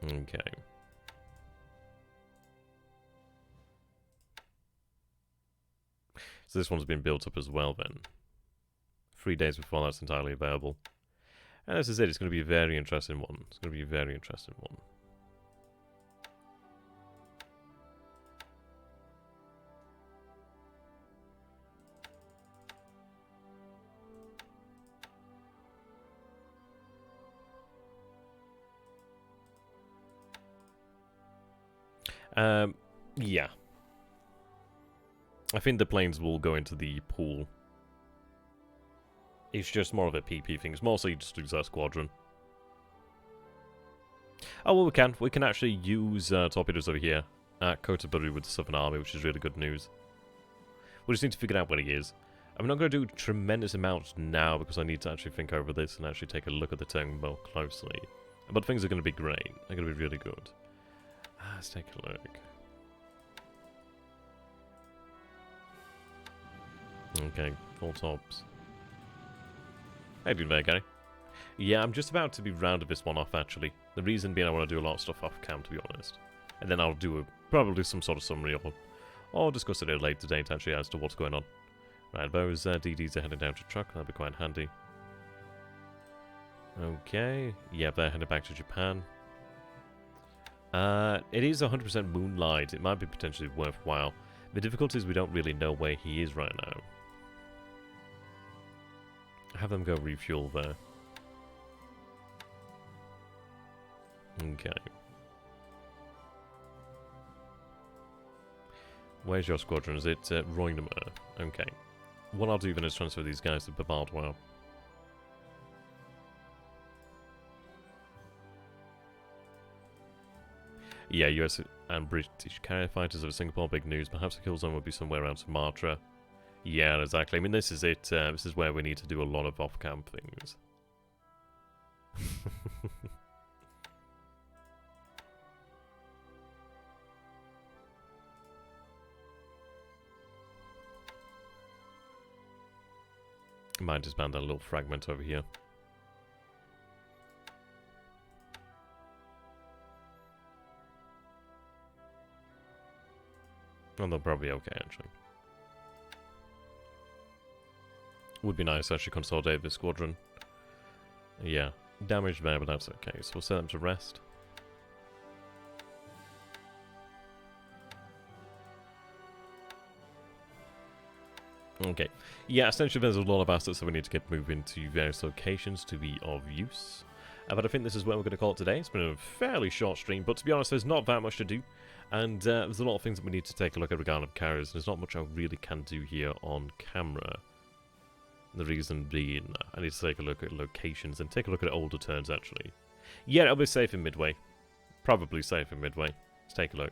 Okay. So this one's been built up as well then. 3 days before that's entirely available. And as I said, it's going to be a very interesting one. It's going to be a very interesting one. Yeah. I think the planes will go into the pool. It's just more of a PP thing. It's more so you just lose that squadron. Oh, well, we can. We can actually use torpedoes over here at Kota Buru with the Southern Army, which is really good news. We just need to figure out where he is. I'm not going to do tremendous amounts now because I need to actually think over this and actually take a look at the turn more closely. But things are going to be great. They're going to be really good. Let's take a look. Okay, full tops. How you doing there, Gary? Yeah, I'm just about to be rounded this one off, actually. The reason being I want to do a lot of stuff off cam, to be honest. And then I'll do probably some sort of summary or discuss it at a later date, actually, as to what's going on. Right, those DDs are heading down to truck. That'll be quite handy. Okay. Yeah, they're heading back to Japan. It is 100% moonlight. It might be potentially worthwhile. The difficulty is we don't really know where he is right now. Have them go refuel there. Okay. Where's your squadron? Is it Roignemer? Okay. What I'll do then is transfer these guys to Bavardwell. Yeah, US and British carrier fighters over Singapore, big news. Perhaps the kill zone will be somewhere around Sumatra. Yeah, exactly. I mean, this is it. This is where we need to do a lot of off-camp things. Might disband that little fragment over here. Well, they'll probably be okay, actually. Would be nice to actually consolidate this squadron. Yeah, damage there, but that's okay. So we'll set them to rest. Okay. Yeah, essentially there's a lot of assets that we need to get moving to various locations to be of use. But I think this is where we're going to call it today. It's been a fairly short stream, but to be honest, there's not that much to do. And there's a lot of things that we need to take a look at regarding carriers. There's not much I really can do here on camera. The reason being, I need to take a look at locations and take a look at older turns, actually. Yeah, it'll be safe in Midway. Probably safe in Midway. Let's take a look.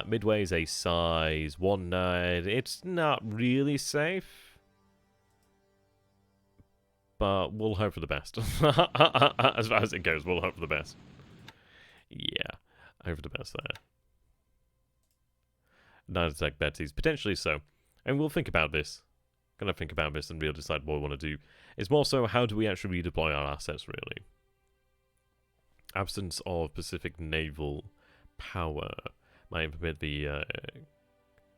Midway is a size 1-9. It's not really safe. But we'll hope for the best. As far as it goes, we'll hope for the best. Yeah, hope for the best there. 9 attack Betty's. Potentially so. And we'll think about this. Gonna think about this and really decide what we want to do. It's more so, how do we actually redeploy our assets, really? Absence of Pacific naval power might permit the...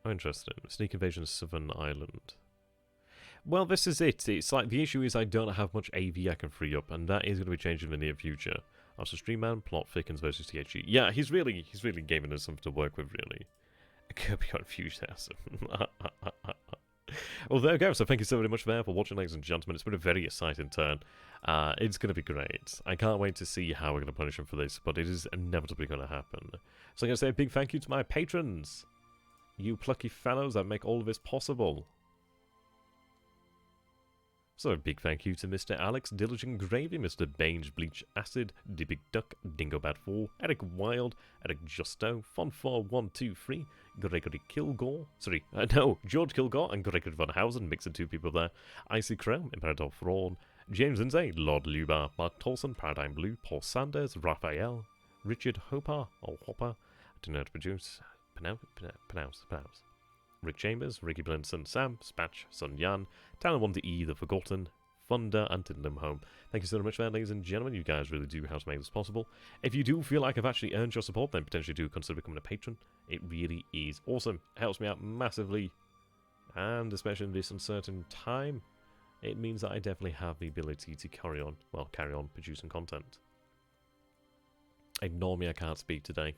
oh, interesting. Sneak invasion of Southern Island. Well, this is it. It's like, the issue is I don't have much AV I can free up, and that is going to be changing in the near future. After Streamman, plot thickens versus THG. Yeah, he's really giving us something to work with, really. It could be confused. Well, there we go. So thank you so very much for watching, ladies and gentlemen. It's been a very exciting turn. It's going to be great. I can't wait to see how we're going to punish him for this, but it is inevitably going to happen. So I'm going to say a big thank you to my patrons. you plucky fellows that make all of this possible. So a big thank you to Mr. Alex, Diligent Gravy, Mr. Bange, Bleachacid, deepicduck, Dingobad4, Eric Wild, Eric Justo, Fon4123, Gregory Kilgore, George Kilgore and Gregory VanHouten, mixing two people there, Iceycrome, Imperator Thrawn, James Lindsay, Lord Lubar, Mark Tolson, Paradigm Blue, Paul Sanders, Raphael, Richard Hopper, or Hopper, I don't know how to pronounce. Rick Chambers, Ricky Blinson, Sam, Spacht, SunYan, Talon1E, The Forgotten, Thunder, and Tindem Home. Thank you so much for that, ladies and gentlemen. You guys really do help to make this possible. If you do feel like I've actually earned your support, then potentially do consider becoming a patron. It really is awesome. It helps me out massively. And especially in this uncertain time, it means that I definitely have the ability to carry on producing content. Ignore me, I can't speak today.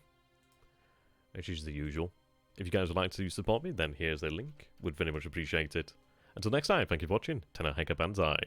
Which is the usual. If you guys would like to support me, then here's a link. Would very much appreciate it. Until next time, thank you for watching. Tenno, Heika, Banzai.